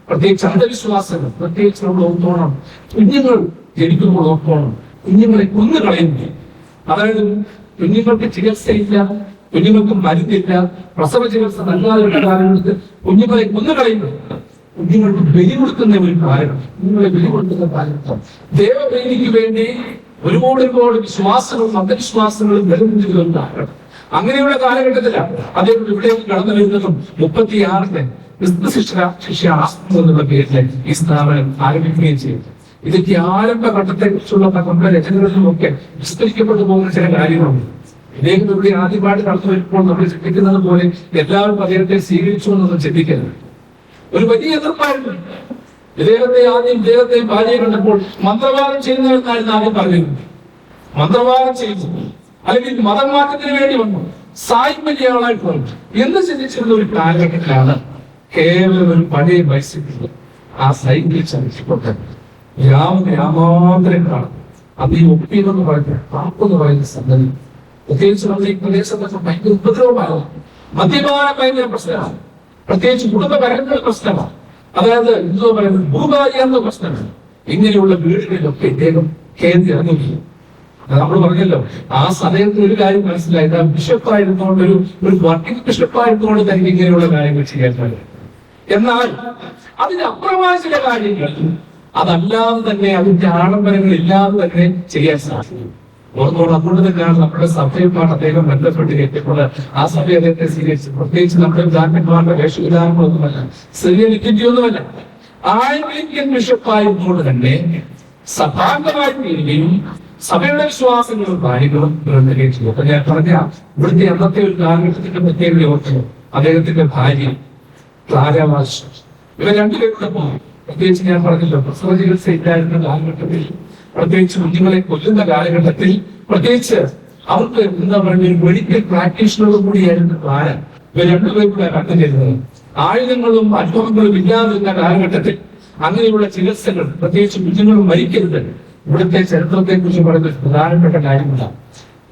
പ്രത്യേകിച്ച് അന്ധവിശ്വാസങ്ങൾ, പ്രത്യേകിച്ച് നമ്മൾ ഓർത്തോണം കുഞ്ഞുങ്ങൾ ജനിക്കുമ്പോൾ ഓർത്തോണം കുഞ്ഞുങ്ങളെ കൊന്നു കളയുന്നു. അതായത് കുഞ്ഞുങ്ങൾക്ക് ചികിത്സയില്ല, കുഞ്ഞുങ്ങൾക്ക് മരുന്നില്ല, പ്രസവ ചികിത്സ നൽകാതെയുള്ള കാലങ്ങൾക്ക് കുഞ്ഞുങ്ങളെ കൊന്നു കളയുന്നു. കുഞ്ഞുങ്ങൾക്ക് ബലി കൊടുക്കുന്ന ഒരു കാലം, കുഞ്ഞുങ്ങളെ ബലി കൊടുക്കുന്ന കാലഘട്ടം. ദേവപ്രീതിക്ക് വേണ്ടി ഒരുപാട് വിശ്വാസങ്ങളും അന്ധവിശ്വാസങ്ങളും നിലനിൽക്കുന്ന കാലഘട്ടം. അങ്ങനെയുള്ള കാലഘട്ടത്തിലാണ് അദ്ദേഹം ഇവിടേക്ക് കടന്നു വരുന്നതും 36 ക്രിസ്തു ശിഷ്യ ആശ്രമം എന്നുള്ള പേരിൽ ഈ സ്ഥാപനം ആരംഭിക്കുകയും ചെയ്തു. ഇതിന്റെ ആരംഭഘട്ടത്തെ കുറിച്ചുള്ള നമ്മുടെ രചനകളിലുമൊക്കെ വിസ്തരിക്കപ്പെട്ടു പോകുന്ന ചില കാര്യങ്ങളുണ്ട്. ഇദ്ദേഹം ഇവിടെ ആദ്യമായിട്ട് കടന്നു വരുമ്പോൾ നമ്മൾ ചിന്തിക്കുന്നത് പോലെ എല്ലാവരും അദ്ദേഹത്തെ സ്വീകരിച്ചു എന്നൊന്നും ചിന്തിക്കരുത്. ഒരു വലിയ എതിർപ്പായിരുന്നു. ഇദ്ദേഹത്തെ ഭാര്യയെ കണ്ടപ്പോൾ മന്ത്രവാദം ചെയ്യുന്നവരെന്നായിരുന്നു ആദ്യം പറഞ്ഞിരുന്നത്. മന്ത്രവാദം ചെയ്തു, അല്ലെങ്കിൽ മതം മാറ്റത്തിന് വേണ്ടി വന്നു, സായിപ്പ് വലിയ ആളായിട്ട് വന്നു എന്ന് ചിന്തിച്ചിരുന്ന ഒരു കാലഘട്ടത്തിലാണ് കേവലം ഒരു പഴയ ബൈസിക്കിൾ ആ സൈക്കിൾ ചലിച്ചിട്ടുണ്ട് ഗ്രാമാന്തരം കാണും. അത് ഈ ഒപ്പിയെന്ന് പറയുന്നത് പാപ്പെന്ന് പറയുന്ന സംഗതി പ്രത്യേകിച്ച് നമ്മുടെ ഈ പ്രദേശത്തൊക്കെ ഭയങ്കര ഉപദ്രവമാണ്. മദ്യപാന ഭയങ്കര പ്രശ്നമാണ്, പ്രത്യേകിച്ച് കുടുംബപരങ്ങളുടെ പ്രശ്നമാണ്. അതായത് എന്തോ പറയുന്നത് ഭൂഭാര്യ എന്ന പ്രശ്നമാണ്. ഇങ്ങനെയുള്ള വീടുകളിലൊക്കെ ഇദ്ദേഹം കേന്ദ്ര ഇറങ്ങി. നമ്മൾ പറഞ്ഞല്ലോ ആ സമയത്ത് ഒരു കാര്യം മനസ്സിലായത് ആ ബിഷപ്പായിരുന്നുകൊണ്ട് ഒരു വർക്കിംഗ് ബിഷപ്പായിരുന്നുകൊണ്ട് തനിക്ക് ഇങ്ങനെയുള്ള കാര്യങ്ങൾ ചെയ്യാൻ കഴിയും. എന്നാൽ അതിനപ്പുറമായ ചില കാര്യങ്ങൾ അതല്ലാതെ തന്നെ അതിന്റെ ആഡംബരങ്ങൾ ഇല്ലാതെ തന്നെ ചെയ്യാൻ സാധിക്കും. ഓർത്തോളം അതുകൊണ്ട് തന്നെയാണ് നമ്മുടെ സഭയുമായിട്ട് അദ്ദേഹം ബന്ധപ്പെട്ട് എത്തിയപ്പോൾ ആ സഭ അദ്ദേഹത്തെ സ്വീകരിച്ചു. പ്രത്യേകിച്ച് നമ്മുടെ ധാർമ്മികമാരുടെ വേഷവിധാനങ്ങളൊന്നുമല്ല, സിറിയൻ ലിറ്റൊന്നുമല്ല, ആംഗ്ലിക്കൻ ബിഷപ്പായതുകൊണ്ട് തന്നെ സഭാംഗമായി തീരുകയും സഭയുടെ വിശ്വാസങ്ങളും കാര്യങ്ങളും നിറഞ്ഞുകയും ചെയ്തു. അപ്പൊ ഞാൻ പറഞ്ഞ ഇവിടുത്തെ അന്നത്തെ ഒരു കാലഘട്ടത്തിന്റെ പ്രത്യേകത ഓർക്കുന്നു. അദ്ദേഹത്തിന്റെ ഭാര്യ ക്ലാരാവാശ്, ഇവർ രണ്ടുപേരോടൊപ്പം പ്രത്യേകിച്ച് ഞാൻ പറഞ്ഞല്ലോ പ്രസവ ചികിത്സ ഇല്ലായിരുന്ന കാലഘട്ടത്തിൽ, പ്രത്യേകിച്ച് കുഞ്ഞുങ്ങളെ കൊല്ലുന്ന കാലഘട്ടത്തിൽ, പ്രത്യേകിച്ച് അവർക്ക് എന്താ പറയുക ഒരു മെഡിക്കൽ പ്രാക്ടീഷണറും കൂടിയായിരുന്നു ക്ലാര. ഇവർ രണ്ടുപേരും കൂടെ കണ്ടു ചെയ്തത് ആയുധങ്ങളും അനുഭവങ്ങളും ഇല്ലാതിരുന്ന കാലഘട്ടത്തിൽ അങ്ങനെയുള്ള ചികിത്സകൾ, പ്രത്യേകിച്ച് കുഞ്ഞുങ്ങൾ മരിക്കരുത്, ഇവിടുത്തെ ചരിത്രത്തെ കുറിച്ച് പറയുന്ന പ്രധാനപ്പെട്ട കാര്യങ്ങളാണ്.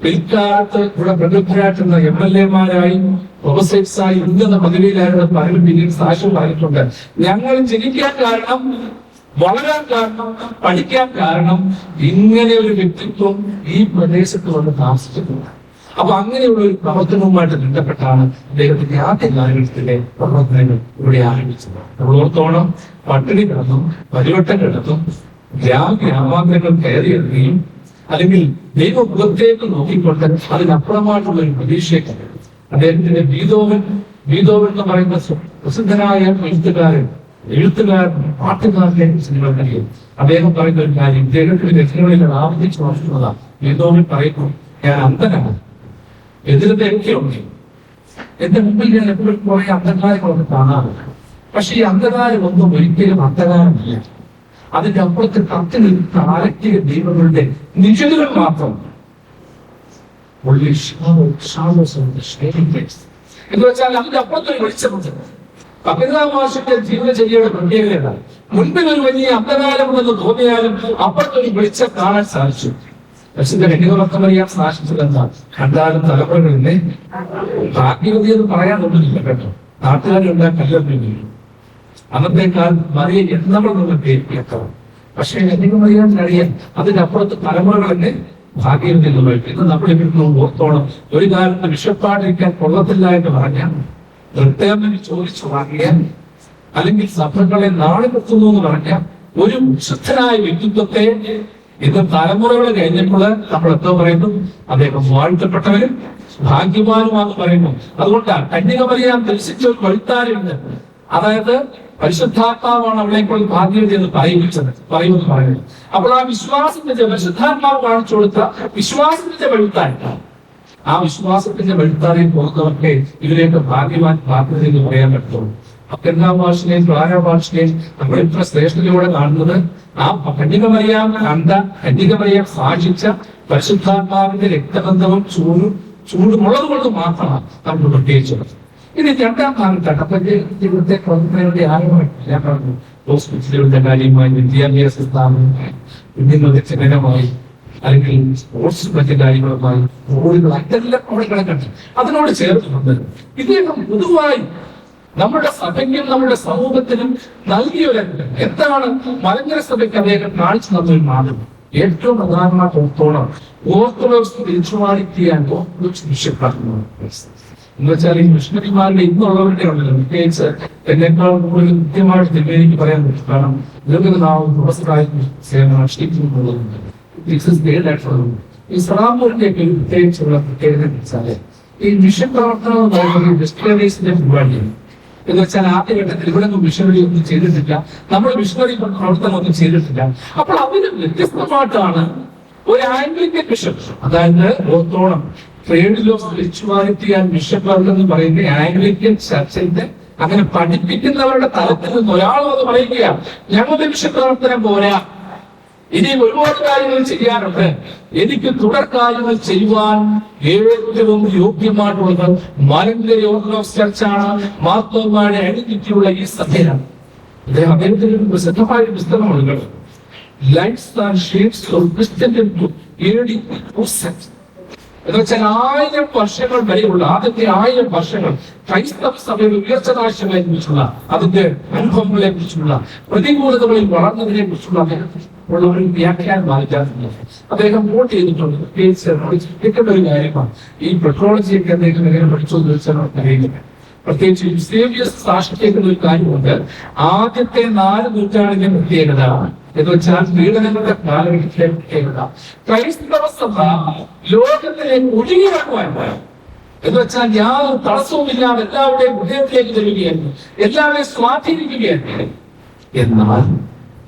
പിൽക്കാലത്ത് ഇവിടെ പ്രഗത്ഭരായിട്ടുള്ള MLA-മാരായും പ്രൊഫസേഴ്സായി ഉന്നത പദവിയിലായിരുന്ന പലരും പിന്നീട് സാക്ഷ്യം പറഞ്ഞിട്ടുണ്ട്. ഞങ്ങൾ ജനിക്കാൻ കാരണം, വളരാൻ കാരണം, പഠിക്കാൻ കാരണം ഇങ്ങനെ ഒരു വ്യക്തിത്വം ഈ പ്രദേശത്ത് വന്ന് താമസിച്ചിട്ടുണ്ട്. അപ്പൊ അങ്ങനെയുള്ള ഒരു പ്രവർത്തനവുമായിട്ട് ബന്ധപ്പെട്ടാണ് അദ്ദേഹത്തിന്റെ ആദ്യ കാലഘട്ടത്തിലെ പ്രവർത്തനങ്ങൾ ഇവിടെ ആരംഭിച്ചത്. നമ്മൾ ഓർത്തോണം പട്ടിണി കിടന്നും പരിവട്ടം കിടന്നും ഗ്രാമാന്തരങ്ങൾ കയറിയിറങ്ങുകയും അല്ലെങ്കിൽ ദൈവമുഖത്തേക്ക് നോക്കിക്കൊണ്ട് അതിനപ്പുറമായിട്ടുള്ള ഒരു പ്രതീക്ഷയ്ക്ക് അദ്ദേഹത്തിന്റെ ബീതോവൻ എന്ന് പറയുന്ന പ്രസിദ്ധനായ എഴുത്തുകാരൻ പാട്ടുകാരനെ സിനിമ കഴിയും. അദ്ദേഹം പറയുന്ന ഒരു കാര്യം ഇദ്ദേഹത്തിന്റെ രചനകളിൽ ആവർത്തിച്ച് നോക്കുന്നതാണ്. ബീതോവൻ പറയുന്നു, ഞാൻ അന്ധനാണ്, എതിരത്തെ എനിക്കുണ്ട്, എന്റെ മുമ്പിൽ ഞാൻ എപ്പോഴും കുറെ അന്ധകാരങ്ങളൊക്കെ കാണാറുണ്ട്. പക്ഷെ ഈ അന്ധകാരമൊന്നും ഒരിക്കലും അന്ധകാരമില്ല. അതിന്റെ അപ്പുറത്ത് കത്തിൽ താരക്കിക ദൈവങ്ങളുടെ നിഴലുകൾ മാത്രം. എന്ന് വെച്ചാൽ അതിന്റെ അപ്പുറത്തൊരു വെളിച്ചമുണ്ട്. കപിതാമാഷിന്റെ ജീവിതചര്യയുടെ പ്രത്യേകത മുൻപിൽ ഒരു വലിയ അന്ധകാരമുണ്ടെന്ന് തോന്നിയാലും അപ്പുറത്തൊരു വെളിച്ചം കാണാൻ സാധിച്ചു. പക്ഷെ രംഗവർത്തമറിയാൻ സാധിച്ചതെന്നാൽ കണ്ടാലും തലമുറകളിലെ ഭാഗ്യവതി എന്ന് പറയാനൊന്നുമില്ല കേട്ടോ. നാട്ടുകാരുണ്ടാ കല്ലെറിഞ്ഞു. അന്നത്തെ കാലത്ത് മറിയ എന്നവളെന്നുള്ള പേര് കേൾക്കണം. പക്ഷെ അധികം അറിയാൻ അതിനപ്പുറത്ത് തലമുറകളെ ഭാഗ്യവതി എന്നുള്ളത്. ഇന്ന് നമ്മളിവിടെ ഓർത്തോളം ഒരു കാലത്ത് ബിഷപ്പാടിരിക്കാൻ കൊള്ളത്തില്ല എന്ന് പറഞ്ഞാൽ റിട്ടയർമെന്റ് ചോദിച്ചു വാങ്ങിയാൽ അല്ലെങ്കിൽ സഭകളെ നാടുകെടുത്തുന്നു എന്ന് പറഞ്ഞ ഒരു വിശുദ്ധനായ വ്യക്തിത്വത്തെ ഇന്ന് തലമുറകൾ കഴിഞ്ഞപ്പോൾ നമ്മൾ എന്തോ പറയുന്നു, അദ്ദേഹം വാഴ്ത്തപ്പെട്ടവരും ഭാഗ്യവാനുമാണെന്ന് പറയുന്നു. അതുകൊണ്ടാണ് കന്യകമറിയാം ദർശിച്ച ഒരു വഴിത്താരുണ്ട്. അതായത് പരിശുദ്ധാത്മാവാണ് അവളെ കൊണ്ട് ഭാഗ്യം എന്ന് പറയുമെന്ന് പറയുന്നത്. അപ്പോൾ ആ വിശ്വാസത്തിന്റെ പരിശുദ്ധാത്മാവ് കാണിച്ചു കൊടുത്ത വിശ്വാസത്തിന്റെ വഴിത്താരുണ്ട്. ആ വിശ്വാസത്തിന്റെ വഴിത്താരയിൽ പോകുന്നവർക്ക് ഇവരെയൊക്കെ ഭാഗ്യത എന്ന് പറയാൻ പറ്റുള്ളൂ. പത്തൊൻപതാം ഭാഷനെയും ദ്വാരാ ഭാഷനെയും നമ്മൾ ഇത്ര ശ്രേഷ്ഠതയോടെ കാണുന്നത് ആ കന്യകമറിയാം കണ്ട, കന്യകമറിയാം സാക്ഷിച്ച പരിശുദ്ധാത്മാവിന്റെ രക്തബന്ധവും ചൂടുമുള്ളത് കൊണ്ട് മാത്രമാണ് നമ്മൾ പ്രത്യേകിച്ചത്. ഇനി രണ്ടാം ഭാഗത്താണ്. അപ്പൊ ജീവിതത്തെ പ്രവർത്തനങ്ങളുടെ ആരംഭമായിട്ട് ഞാൻ പറഞ്ഞു, ഹോസ്പിറ്റലുകളുടെ കാര്യമായി, വിദ്യാഭ്യാസ സ്ഥാപനമായി, വിദ്യാഭ്യാസമായി, അല്ലെങ്കിൽ സ്പോർട്സ് മറ്റു കാര്യങ്ങളുമായി, റോഡുകൾ, അതെല്ലാം അവിടെ കിടക്കട്ടെ. അതിനോട് ചേർത്തുകൊണ്ട് ഇദ്ദേഹം പൊതുവായി നമ്മുടെ സഭയ്ക്കും നമ്മുടെ സമൂഹത്തിനും നൽകിയ ഒരു എന്താണ് മലങ്കര സഭയ്ക്ക് അദ്ദേഹം കാണിച്ചു തന്നൊരു മാർഗം. ഏറ്റവും പ്രധാനമായിട്ട് ഓർത്തഡോക്സ് സ്പിരിച്വാലിറ്റി ആൻഡ് ഓർത്തഡോക്സ് ബിഷപ്പാണ്. എന്ന് വെച്ചാൽ ഈ മിഷണറിമാരുടെ ഇന്നുള്ളവരുടെ ഉണ്ടല്ലോ, പ്രത്യേകിച്ച് എന്നേക്കാൾ കൂടുതൽ കൃത്യമായിട്ട് തിരുമേനിക്ക് പറയാൻ പറ്റും. കാരണം ദീർഘനാവും പ്രൊഫസറായി സേവനമുള്ളതുണ്ട്. ഈ സറാമൂരിന്റെ ഒക്കെ പ്രത്യേകിച്ചുള്ള പ്രത്യേകത എന്ന് വെച്ചാല് ഈ മിഷൻ പ്രവർത്തനം എന്ന് പറയുന്നത് മിഷണറീസിന്റെ പരിപാടിയാണ്. എന്ന് വെച്ചാൽ ആദ്യഘട്ടത്തിൽ ഇവിടെ മിഷണറി ഒന്നും ചെയ്തിട്ടില്ല, നമ്മൾ മിഷണറി പ്രവർത്തനം ഒന്നും ചെയ്തിട്ടില്ല. അപ്പോൾ അതിന് വ്യത്യസ്തമായിട്ടാണ് ഒരു ആംഗ്ലിക്കൻ ബിഷപ്പ്, അതായത് ഓർത്തോണം ട്രേഡിൽ ഓഫ് സ്പിരിച്വാലിറ്റി ആൻഡ് ബിഷപ്പ് എന്ന് പറയുന്ന ആംഗ്ലിക്കൻ ചർച്ചിന്റെ അങ്ങനെ പഠിപ്പിക്കുന്നവരുടെ തലത്തിൽ നിന്ന് ഒരാളും അത് പറയുക, ഞങ്ങളുടെ ബിഷപ്പ് പ്രവർത്തനം പോരാ, ഇനി ഒരുപാട് കാര്യങ്ങൾ ചെയ്യാറുണ്ട്, എനിക്ക് തുടർ കാര്യങ്ങൾ ചെയ്യുവാൻ ഏറ്റവും യോഗ്യമായിട്ടുള്ളത് മലങ്കര ഓർത്തഡോക്സ് ചർച്ചാണ്, മാർത്തോമായുടെ ഐഡന്റിറ്റിയുള്ള ഈ സഭയാണ്. അദ്ദേഹത്തിന്റെ പ്രസിദ്ധമായ പുസ്തകമുണ്ട്, lights and shapes of Christian എന്ന് വെച്ചാൽ 1000 വർഷങ്ങൾ വരെയുള്ള ആദ്യത്തെ 1000 വർഷങ്ങൾ ക്രൈസ്തവ സഭയുടെ ഉയർച്ചനാശങ്ങളെ കുറിച്ചുള്ള, അതിന്റെ അനുഭവങ്ങളെ കുറിച്ചുള്ള, പ്രതികൂലതകളിൽ വളർന്നതിനെ കുറിച്ചുള്ള ഉള്ള ഒരു വ്യാഖ്യാനം വായിക്കാറുണ്ട്. അദ്ദേഹം വോട്ട് ചെയ്തിട്ടുണ്ട്. പ്രത്യേകിച്ച് ഒരു കാര്യമാണ് ഈ പെട്രോളജിയൊക്കെ അദ്ദേഹം എങ്ങനെ പഠിച്ചു എന്ന് വെച്ചാൽ അറിയില്ല. പ്രത്യേകിച്ച് യൂസേബിയസ് സാക്ഷിക്കുന്ന ഒരു കാര്യമുണ്ട്. ആദ്യത്തെ 4 നൂറ്റാണ്ടിന്റെ പ്രത്യേകത എന്ന് വെച്ചാൽ പീഡനങ്ങളുടെ കാലഘട്ടത്തിലെ പ്രത്യേകത, ക്രൈസ്തവ സഭ ലോകത്തിലേക്ക് ഒഴുകിയിറക്കുവാൻ എന്ന് വെച്ചാൽ യാതൊരു തടസ്സവുമില്ലാതെ എല്ലാവരുടെയും ഹൃദയത്തിലേക്ക് തരികയായിരുന്നു, എല്ലാവരെയും സ്വാധീനിക്കുകയായിരുന്നു. എന്നാൽ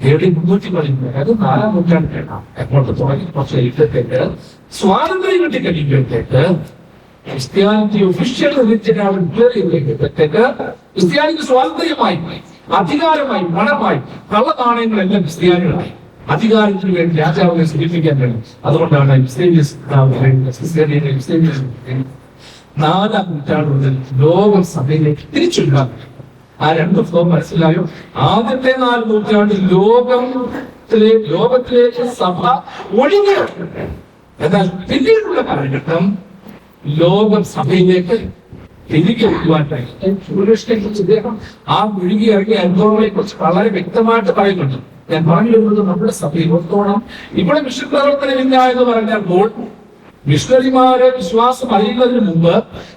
310 അത് 4-ാം നൂറ്റാണ്ടിലാണ് എങ്ങോട്ട് തുടങ്ങി കുറച്ച് എഴുത്തേക്ക് സ്വാതന്ത്ര്യം കിട്ടിക്കഴിയുമ്പോഴത്തേക്ക് ക്രിസ്ത്യാനിറ്റി ഒഫീഷ്യൽ റിലിജനാവുമ്പോഴത്തേക്ക് ക്രിസ്ത്യാനിക്ക് സ്വാതന്ത്ര്യമായി, അധികാരമായി, പണമായി, കള്ള നാണയങ്ങളെല്ലാം ക്രിസ്ത്യാനികളായി. അധികാരത്തിന് വേണ്ടി രാജാവിനെ സൂചിപ്പിക്കാൻ വേണ്ടി. അതുകൊണ്ടാണ് 4-ാം നൂറ്റാണ്ട് മുതൽ ലോക സഭയിലേക്ക് തിരിച്ചുണ്ടാകും. ആ 2 ഫ്ലോ മനസ്സിലായോ? ആദ്യത്തെ 4 നൂറ്റാണ്ടിൽ ലോകത്തിലേക്ക് സഭ ഒഴുകി, എന്നാൽ പിന്നീടുള്ള കാലഘട്ടം ലോകം സഭയിലേക്ക് തിരികെ എത്തുവാനായി കുറിച്ച് ഇദ്ദേഹം ആ ഒഴുകി ഇറങ്ങിയ അനുഭവങ്ങളെ കുറിച്ച് വളരെ വ്യക്തമായിട്ട് പറയുന്നുണ്ട്. ഞാൻ പറഞ്ഞു വരുന്നത് നമ്മുടെ സഭയിൽ ഒത്തോണം ഇവിടെ മിഷൻ പ്രവർത്തനമില്ല എന്ന് പറഞ്ഞപ്പോൾ മിഷണറിമാരെ വിശ്വാസം അറിയുന്നതിന് മുമ്പ്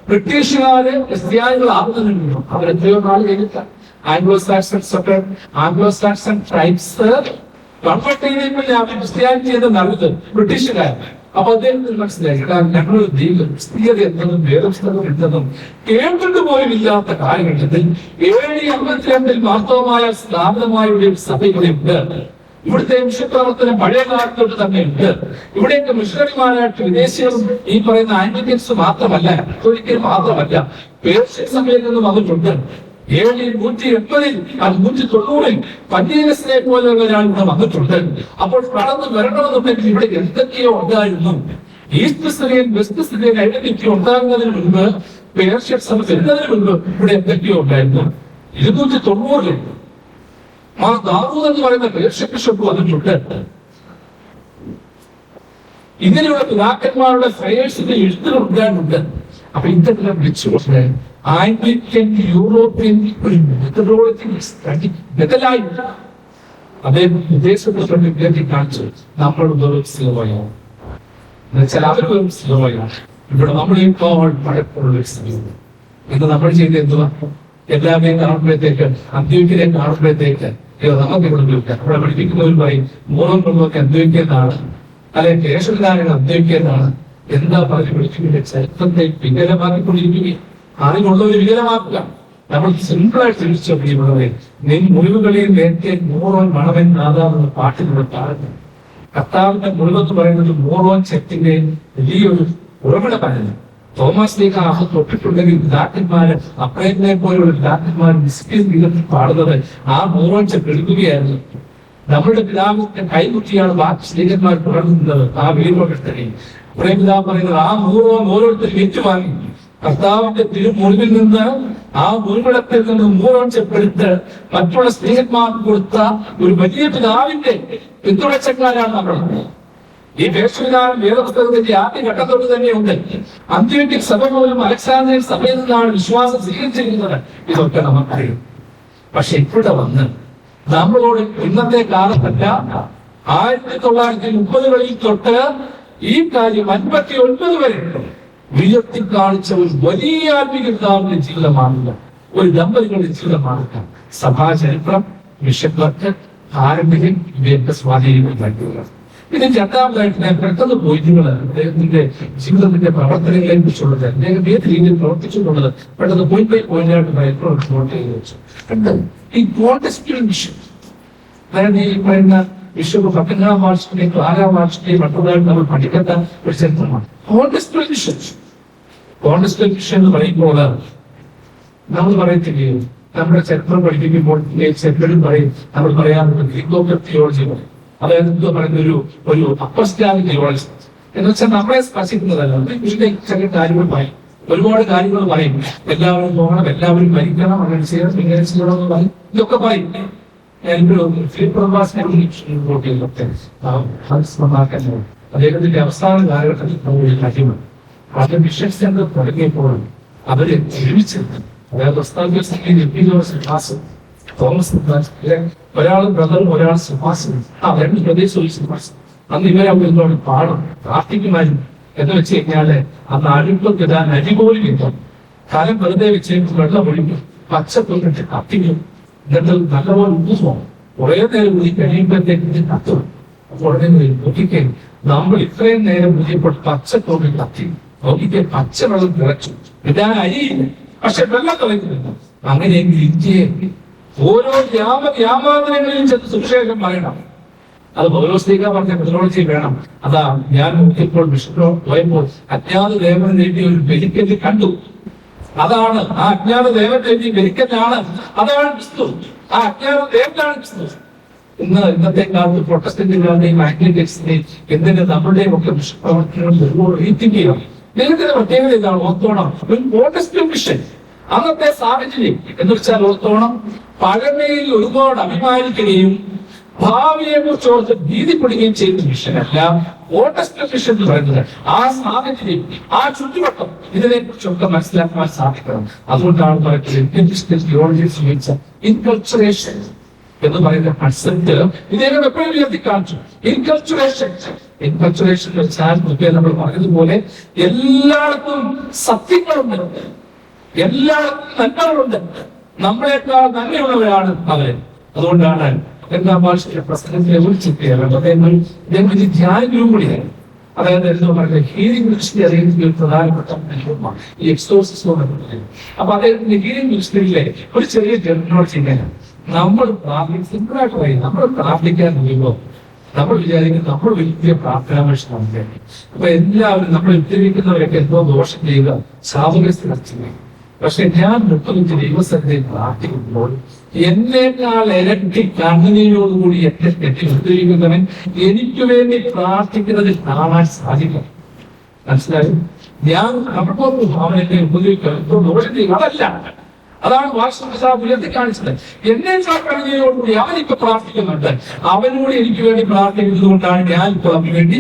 ബ്രിട്ടീഷുകാര് ക്രിസ്ത്യാനികളാകുന്നതിന് മുമ്പ് അവരെത്രയോ നാൾ കഴിഞ്ഞിട്ട് ആംഗ്ലോ സാക്സൺ ട്രൈബ്സ് കൺവേർട്ട് ചെയ്തപ്പോൾ അവർ ക്രിസ്ത്യാനിറ്റി എന്ന് നടന്നത് ബ്രിട്ടീഷുകാർ. അപ്പൊ അദ്ദേഹത്തിന് മനസ്സിലായി, ഞങ്ങൾ ക്രിസ്തീയത എന്നതും വേദപുസ്തകം എന്നതും കേട്ടിട്ട് പോലും ഇല്ലാത്ത കാലഘട്ടത്തിൽ 752 മാർത്തോമായ സ്ഥാപിതമായ ഒരു സഭ ഇവിടെ ഉണ്ട്. ഇവിടുത്തെ മിഷപ്രവർത്തനം പഴയ കാലത്തോട്ട് തന്നെ ഉണ്ട്. ഇവിടെയൊക്കെ മിഷണറിമാരായിട്ട് വിദേശികളും ഈ പറയുന്ന ആംഗ്ലിക്കൻസ് മാത്രമല്ല, കത്തോലിക്കൽ മാത്രമല്ല, പേർഷ്യൻ സഭയിൽ നിന്ന് വന്നിട്ടുണ്ട്. 180-ൽ 190-ൽ പന്തിയസിനെ പോലെയുള്ള ഒരാൾ ഇവിടെ വന്നിട്ടുണ്ട്. അപ്പോൾ കടന്നു വരണമെന്നുണ്ടെങ്കിൽ ഇവിടെ എന്തൊക്കെയോ ഉണ്ടായിരുന്നു. East Syrian west Syrian identity ഉണ്ടാകുന്നതിന് മുൻപ്, പേർഷ്യൻ സഭ വരുന്നതിന് മുൻപ് ഇവിടെ എന്തൊക്കെയോ ഉണ്ടായിരുന്നു. 290-ൽ ദാവൂദ് എന്ന് പറയുന്ന പേർഷ്യൻ ബിഷപ്പ് വന്നിട്ടുണ്ട്. ഇങ്ങനെയുള്ള പിതാക്കന്മാരുടെ ഫയേഴ്സിന്റെ എഴുത്തുകൾ ഉണ്ടായിട്ടുണ്ട്. അപ്പൊ ഇതെല്ലാം വെച്ച് ആംഗ്ലിക്കൻ യൂറോപ്യൻ ഒരു മെത്തഡോളജി സ്റ്റഡി ബദലായി അദ്ദേഹം വിദേശത്ത് കാണിച്ചു. നമ്മൾ വെറും സ്ലോയാണ് എന്നുവെച്ചാൽ അവർ വെറും സ്ലോയാണ്. ഇവിടെ നമ്മൾ ഇപ്പോൾ പഴക്കമുള്ള സ്ഥിതി ഇന്ന് നമ്മൾ ചെയ്ത് എന്തുവാ, എല്ലാവരെയും കാണുമ്പോഴത്തേക്ക് അന്ത്യോക്യരെയും കാണുമ്പോഴത്തേക്ക് നമുക്ക് ഇവിടെ വിളിക്കാം. ഇവിടെ പഠിപ്പിക്കുന്നവർ പറയും മൂറോൻ പ്രഭുവൊക്കെ അന്ത്യോക്യനാണ്, അല്ലെങ്കിൽ കേശവനാരായണൻ അന്ത്യോക്യനാണ്. എന്താ പറഞ്ഞ് വിളിക്കുന്നത്? ചരിത്രത്തെ വികലമാക്കിക്കൊണ്ടിരിക്കുകയും അതിനുള്ളവർ വികലമാക്കുക. നമ്മൾ സിമ്പിളായിട്ട് തിരിച്ചു നോക്കിയുള്ളവരെ നിൻ മുറിവുകളിൽ നേരത്തെ മൂറോൻ മണവൻ നാദാമെന്ന പാട്ടിലൂടെ പാടുന്നു. കർത്താവിന്റെ മുറിവെന്ന് പറയുന്നത് മൂറോൻ ചെത്തിന്റെ വലിയൊരു ഉറവിടമാണ്. തോമസ് ലീഗ അത് തൊട്ടിട്ടുണ്ടെങ്കിൽ പിതാക്കന്മാര് അപ്രയത്നെ പോലുള്ള പിതാക്കന്മാർ മിസ്കിൻ വിധത്തിൽ പാടുന്നത് ആ മൂറോൻ ചെപ്പ് എടുക്കുകയായിരുന്നു. നമ്മളുടെ പിതാവിന്റെ കൈകുറ്റിയാണ് ബാക്കി സ്ത്രീകന്മാർ തുടർന്നത്. ആ വീരോടെടുത്തേ പ്രേമിതാവ് പറയുന്നത് ആ മൂറോൻ ഓരോരുത്തരും ഏറ്റുവാങ്ങി കർത്താവിന്റെ തിരുമുറിവിൽ നിന്ന് ആ മുറിവിടത്തിൽ നിന്ന് മൂറോൻ ചെപ്പെടുത്ത് മറ്റുള്ള സ്ത്രീകന്മാർക്ക് കൊടുത്ത ഒരു വലിയ പിതാവിന്റെ പിന്തുണച്ചക്കാരാണ് നമ്മൾ. ഈ വേഷവിധാനം വേദപുസ്തകത്തിന്റെ ആദ്യ ഘട്ടത്തോട് തന്നെയുണ്ട്. അന്ത്യോക്യൻ സഭ പോലും അലക്സാന്ദ്രിയൻ സഭയിൽ നിന്നാണ് വിശ്വാസം സ്വീകരിച്ചിരിക്കുന്നത്. ഇതൊക്കെ നമുക്കറിയും. പക്ഷെ ഇവിടെ വന്ന് നമ്മളോട് ഇന്നത്തെ കാലത്തല്ല 1930കളിൽ തൊട്ട് ഈ കാര്യം 59 വരെ ഉയർത്തി കാണിച്ച ഒരു വലിയ ആത്മീയ പിതാവിന്റെ ജീവിതമാണില്ല, ഒരു ദമ്പതികളുടെ ജീവിതമാണില്ല. സഭാചരിത്രം, മിഷൻ വർക്ക്, പാരമ്പര്യം ഇവയൊക്കെ സ്വാധീനിക്കുന്നുണ്ട്. പിന്നെ രണ്ടാമതായിട്ട് ഞാൻ പെട്ടെന്ന് പോയിട്ടുള്ളത് അദ്ദേഹത്തിന്റെ ജീവിതത്തിന്റെ പ്രവർത്തനങ്ങളെ കുറിച്ചുള്ളത്, അദ്ദേഹം ഏത് രീതിയിൽ പ്രവർത്തിച്ചിട്ടുള്ളത് പെട്ടെന്ന് പോയിന്റായിട്ട് നോട്ട് ചെയ്ത് വെച്ചു. ഈ കോണ്ടസ്റ്റന്റ് മിഷൻ, അതായത് ഈ പറയുന്ന വിശ്വ 11ാം വാർഷികയും 12ാം വാർഷികയും മറ്റുള്ളതായിട്ട് നമ്മൾ പഠിക്കേണ്ട ഒരു ചരിത്രമാണ് കോണ്ടസ്റ്റന്റ് മിഷൻ. കോണ്ടസ്റ്റന്റ് മിഷൻ എന്ന് പറയുമ്പോൾ നമ്മൾ പറയത്തില്ലേ, നമ്മുടെ ചരിത്രം പഠിപ്പിക്കുമ്പോൾ ചരിത്രം പറയും, നമ്മൾ പറയാറുണ്ട് ഗ്രീക്കോ തിയോളജി പറയും. അതായത് എന്തോ പറയുന്ന ഒരു അപ്പസ്റ്റാലിക് തിയോളജി എന്ന് വെച്ചാൽ നമ്മളെ സ്പർശിക്കുന്നതല്ല. ചെറിയ കാര്യങ്ങൾ പറയും, ഒരുപാട് കാര്യങ്ങൾ പറയും. എല്ലാവരും പോകണം, എല്ലാവരും മരിക്കണം, അങ്ങനെ ചെയ്യണം, ഇങ്ങനെ ചെയ്യണം എന്ന് പറയും. ഇതൊക്കെ പറയും. ഫിലിപ്പ് പ്രഭാസിനെ അദ്ദേഹത്തിന്റെ അവസാന കാലഘട്ടത്തിൽ കാര്യമാണ്. അത് മിഷൻ സെന്റർ തുടങ്ങിയപ്പോൾ അവര് ജീവിച്ചത്, അതായത് തോമസ് ഒരാളും ബ്രദറും ഒരാൾ സുഭാസനും, രണ്ട് പ്രദേശവും സുഭാസനും. അന്ന് ഇവരെ അവരോട് പാടും പ്രാർത്ഥിക്കുമായിരുന്നു. എന്ന് വെച്ച് കഴിഞ്ഞാല് അന്ന് അടുപ്പം കിട്ടാൻ അരി പോലും ഇല്ല. കാലം വെറുതെ വെച്ച് വെള്ളം ഒഴിക്കും, പച്ച തൊണ്ടിട്ട് കത്തിക്കും, എന്നിട്ട് നല്ലപോലെ ഉപ്പും കുറെ നേരം ഊതി കഴിയുമ്പോഴത്തേക്ക് കത്തും. അപ്പോൾ നോക്കിക്കേ, നമ്മൾ ഇത്രയും നേരം ഊതിയപ്പോൾ പച്ച തൊണ്ടി കത്തി നോക്കിക്കേ, പച്ച വെള്ളം തിളച്ചു. ഇതാൻ അരിയില്ല, പക്ഷെ വെള്ളം തിളക്കുന്നില്ല. അങ്ങനെയെങ്കിൽ ഇന്ത്യയെ ഓരോ ഗ്രാമാന്തരങ്ങളിലും ചെന്ന് സുവിശേഷം പറയണം. അത് പൗലോസ്ലീഹ പറഞ്ഞ മെത്തഡോളജി വേണം. അതാ ഞാൻ നോക്കിയപ്പോൾ വിഷ്ണു പോയപ്പോൾ അജ്ഞാത ദേവൻ എഴുതിയ ഒരു ബലിക്കല്ല് കണ്ടു. അതാണ് ആ അജ്ഞാത ദേവൻ എഴുതിയ ബലിക്കല്ലാണ്, അതാണ് ക്രിസ്തു. ആ അജ്ഞാത ദേവനാണ് ക്രിസ്തു. ഇന്നത്തെ കാലത്ത് പ്രൊട്ടസ്റ്റന്റുകാരുടെയും ആംഗ്ലിക്കൻസിന്റെയും എന്തിന് നമ്മുടെയും ഒക്കെ പ്രവർത്തനങ്ങൾ റീത്തിക്കുകയാണ്. ദൈവത്തിന്റെ പ്രത്യേകത ഇതാണ്. ഓർത്തോണം, ഒരു പ്രോട്ടസ്റ്റന്റ് മിഷൻ അന്നത്തെ സാഹചര്യം എന്ന് വെച്ചാൽ ഓർത്തോണം, പഴമയിൽ ഒരുപാട് അഭിമാനിക്കുകയും ഭാവിയെ കുറിച്ച് ഓർത്ത് ഭീതിപ്പെടുകയും ചെയ്യുന്ന മിഷനല്ല പ്രോട്ടസ്റ്റന്റ് മിഷൻ എന്ന് പറയുന്നത്. ആ സാഹചര്യം, ആ ചുറ്റുവട്ടം, ഇതിനെ കുറിച്ചൊക്കെ മനസ്സിലാക്കാൻ സാധിക്കണം. അതുകൊണ്ടാണ് പറയുന്നത് ഇൻകൾച്ചറേഷൻ എന്ന് പറയുന്ന കൺസെപ്റ്റ് ഇദ്ദേഹം എപ്പോഴും ഉയർത്തി കാണിച്ചു. ഇൻകൾച്ചറേഷൻ വെച്ചാൽ നമ്മൾ പറഞ്ഞതുപോലെ എല്ലായിടത്തും സത്യങ്ങളുണ്ട്, എല്ലായിടത്തും നന്മകളുണ്ട്. നമ്മളെക്കാൾ നന്മയുള്ളവരാണ് അവര്. അതുകൊണ്ടാണ് എന്താ ഭാഷയുടെ പ്രസംഗത്തിലെ ഒരു ചിന്തയാണ് അദ്ദേഹം ഒരു ധ്യാന ഗുരു കൂടിയാണ്. അതായത് എന്താ പറയുക, ഹീലിംഗ് മിനിസ്ട്രി അറിയുന്ന ഒരു പ്രധാനപ്പെട്ട അനുഭവമാണ് ഈ എക്സോസിസം. അപ്പൊ അദ്ദേഹത്തിന്റെ ഹീലിംഗ് മിനിസ്ട്രിയിലെ ഒരു ചെറിയ ടെർമിനോളജി ഇങ്ങനെയാണ്. നമ്മൾ സിമ്പിളായിട്ട് പറയും, നമ്മൾ പ്രാർത്ഥിക്കാൻ കഴിയുമ്പോൾ നമ്മൾ വിചാരിക്കും നമ്മൾ വലിയ പ്രാർത്ഥനാ മനുഷ്യനാണ്. അപ്പൊ എല്ലാവരും നമ്മൾ ഉദ്ധരിക്കുന്നവരൊക്കെ എന്തോ ദോഷം ചെയ്യുക, ശാപഗ്രസ്ത. പക്ഷെ ഞാൻ 35 ദൈവസന്നിധിയിൽ പ്രാർത്ഥിക്കുമ്പോൾ എന്നേക്കാൾ ഇരട്ടി കണ്ണുനീരോടുകൂടി എന്നെ തെറ്റി ഉദ്ധരിക്കുന്നവൻ എനിക്ക് വേണ്ടി പ്രാർത്ഥിക്കുന്നതിൽ കാണാൻ സാധിക്കും. മനസ്സിലായി? ഞാൻ കടപ്പുറത്ത് ഭാവനത്തെ ഉപദ്രവിക്കാൻ ദോഷം ചെയ്യുക അതല്ല. അതാണ് വാസ്തവ ഉയർത്തി കാണിച്ചത്. എന്നെ കണ്ണുനീരോടുകൂടി അവനിപ്പോ പ്രാർത്ഥിക്കുന്നുണ്ട്, അവനോട് എനിക്ക് വേണ്ടി പ്രാർത്ഥിക്കുന്നത് കൊണ്ടാണ് ഞാൻ ഇപ്പോൾ അവന് വേണ്ടി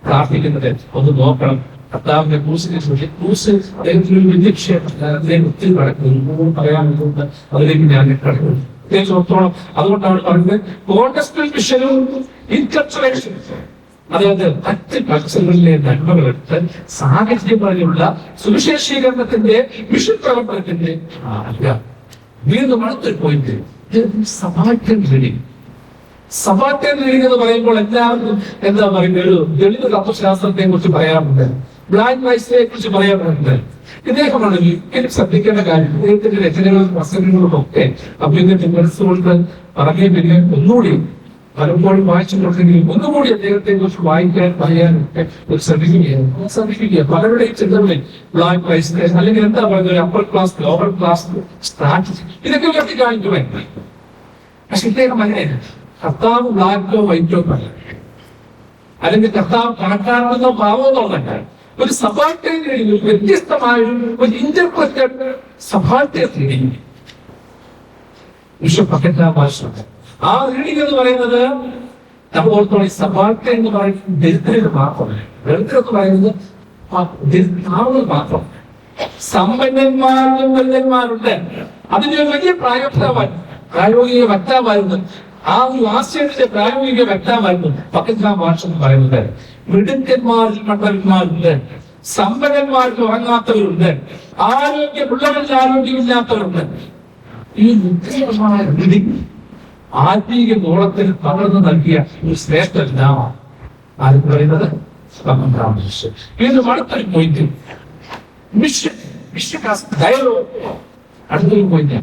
പ്രാർത്ഥിക്കുന്നത്. ഒന്ന് നോക്കണം. കർത്താവിന്റെ ക്രൂസിനെ ക്രൂസ് അദ്ദേഹത്തിന് ഒരു വലിയ ക്ഷേത്രം, അദ്ദേഹം ഒത്തിരി കടക്കുന്നു പറയാനുള്ളത്, അതിലേക്ക് ഞാൻ കടക്കുന്നു ഓർത്തോളം. അതുകൊണ്ടാണ് പറയുന്നത് കോണ്ടസ്റ്റന്റ് മിഷനും ഇൻകൾച്ചറേഷനും, അതായത് മറ്റ് കൾച്ചറുകളിലെ നന്മകളെടുത്ത് സാഹചര്യങ്ങളിലുള്ള സുവിശേഷീകരണത്തിന്റെ മിഷൻ പ്രവർത്തനത്തിന്റെ വീണ്ടും അടുത്തൊരു പോയിന്റ്, സബാറ്റൻ റീഡിങ്. സബാറ്റൻ റീഡിങ് എന്ന് പറയുമ്പോൾ എല്ലാവർക്കും എന്താ പറയുന്നത്, ഒരു ദളിത് തത്വശാസ്ത്രത്തെ കുറിച്ച് പറയാറുണ്ട്, ബ്ലാക്ക് വൈസിനെ കുറിച്ച് പറയാറുണ്ട്. ഇദ്ദേഹമാണ് ഒരിക്കലും ശ്രദ്ധിക്കേണ്ട കാര്യം, ഇദ്ദേഹത്തിന്റെ രചനകളും പ്രസംഗങ്ങളും ഒക്കെ അഭ്യന്തര മനസ്സുകൊണ്ട് പറഞ്ഞേ പിന്നെ ഒന്നുകൂടി പലപ്പോഴും വായിച്ചിട്ടുണ്ടെങ്കിൽ ഒന്നുകൂടി അദ്ദേഹത്തെ കുറിച്ച് വായിക്കാൻ പറയാനൊക്കെ ഒരു ശ്രമിക്കുക. പലരുടെയും ചിന്തകളിൽ ബ്ലാക്ക് വൈസിനെ അല്ലെങ്കിൽ എന്താ പറയുന്നത്, ഒരു upper class lower class strategy ഇതൊക്കെ കത്തി കാണിക്കുവാൻ. പക്ഷെ ഇദ്ദേഹം അങ്ങനെയല്ല. കർത്താവ് ബ്ലാക്കോ വൈറ്റോ അല്ല, അല്ലെങ്കിൽ കർത്താവ് പണക്കാരനെന്നോ പാവമെന്നുള്ളതല്ല. ഒരു സബാൾട്ടേൺ റീഡിംഗ്, വ്യത്യസ്തമായ ഒരു interpreted subaltern reading bishop bucket ഭാഷ. ആ റീഡിംഗ് എന്ന് പറയുന്നത് നമ്മൾ ഓർത്തോളം, ഈ സബാൾട്ടേൺ എന്ന് പറയുന്നത് ദരിദ്രര് മാത്രമല്ല. ദരിദ്രം എന്ന് പറയുന്നത് ആളുകൾ മാത്രം. സമ്പന്നന്മാരും ദരിദ്രന്മാരുണ്ട്. അതിന്റെ ഒരു വലിയ പ്രായോഗിക വക്താവായിരുന്നു. ആ ഒരു ആശയത്തിന്റെ പ്രായോഗിക വ്യക്തമായിരുന്നു ബക്കറ്റ് ഭാഷ എന്ന് പറയുന്നത്. മിടുക്കന്മാരിൽ മണ്ടന്മാരുണ്ട്, സമ്പന്നന്മാർക്ക് ഉറങ്ങാത്തവരുണ്ട്, ആരോഗ്യമുള്ളവരിൽ ആരോഗ്യമില്ലാത്തവരുണ്ട്. ഈ നിത്യമായ ആത്മീയ ഗോളത്തിൽ പകർന്നു നൽകിയ ഒരു ശ്രേഷ്ഠ പിതാവാണ് ആര് പറയുന്നത്, വീണ്ടും അടുത്തൊരു പോയിന്റ്, അടുത്തൊരു പോയിന്റ്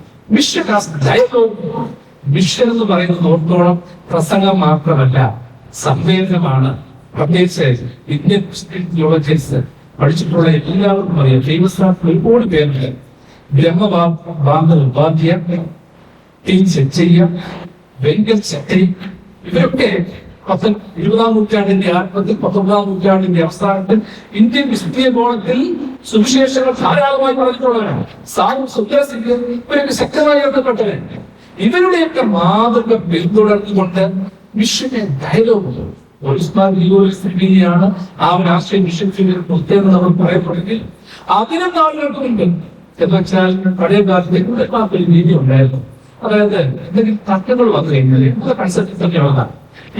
ഡയലോഗ്. മിഷൻ എന്ന് പറയുന്നത് ഓർത്തോളം പ്രസംഗം മാത്രമല്ല, സംവേദനമാണ്. പ്രത്യേകിച്ച് ഇന്ത്യൻ തിയോളജീസ് പഠിച്ചിട്ടുള്ള എല്ലാവർക്കും അറിയാം, ഫേമസ് ആയിട്ടുള്ള ഒരുപാട് പേരുണ്ട്. ബ്രഹ്മബാന്ധ ഉപാധ്യായ, ടി ചെച്ചയ്യ, വെങ്കൽ ചക്രി, ഇവരൊക്കെ 20-ാം നൂറ്റാണ്ടിന്റെ ആരംഭത്തിൽ 19-ാം നൂറ്റാണ്ടിന്റെ അവസാനത്തിൽ ഇന്ത്യൻ ക്രിസ്തീയ ഗോളത്തിൽ സുവിശേഷങ്ങൾ ധാരാളമായി പറഞ്ഞിട്ടുള്ളവരാണ്. സാറും സുന്ദരസിംഗ് ഇവരൊക്കെ ശക്തമായി ഏർപ്പെട്ടവരാണ്. ഇവരുടെയൊക്കെ മാതൃക പിന്തുടർന്നുകൊണ്ട് മിഷന്റെ ഡയലോഗ് ാണ് ആ ഒരു ആശയം മിഷൻ പ്രത്യേകത നമ്മൾ പറയപ്പെടുമെങ്കിൽ അതിനും നാളുകൾക്ക് മുൻപ് എന്ന് വെച്ചാൽ പഴയ കാലത്ത് ഒരു രീതി ഉണ്ടായിരുന്നു. അതായത് എന്തെങ്കിലും തർക്കങ്ങൾ വന്നു കഴിഞ്ഞാൽ കൺസെപ്റ്റ് തന്നെയുള്ളതാണ്.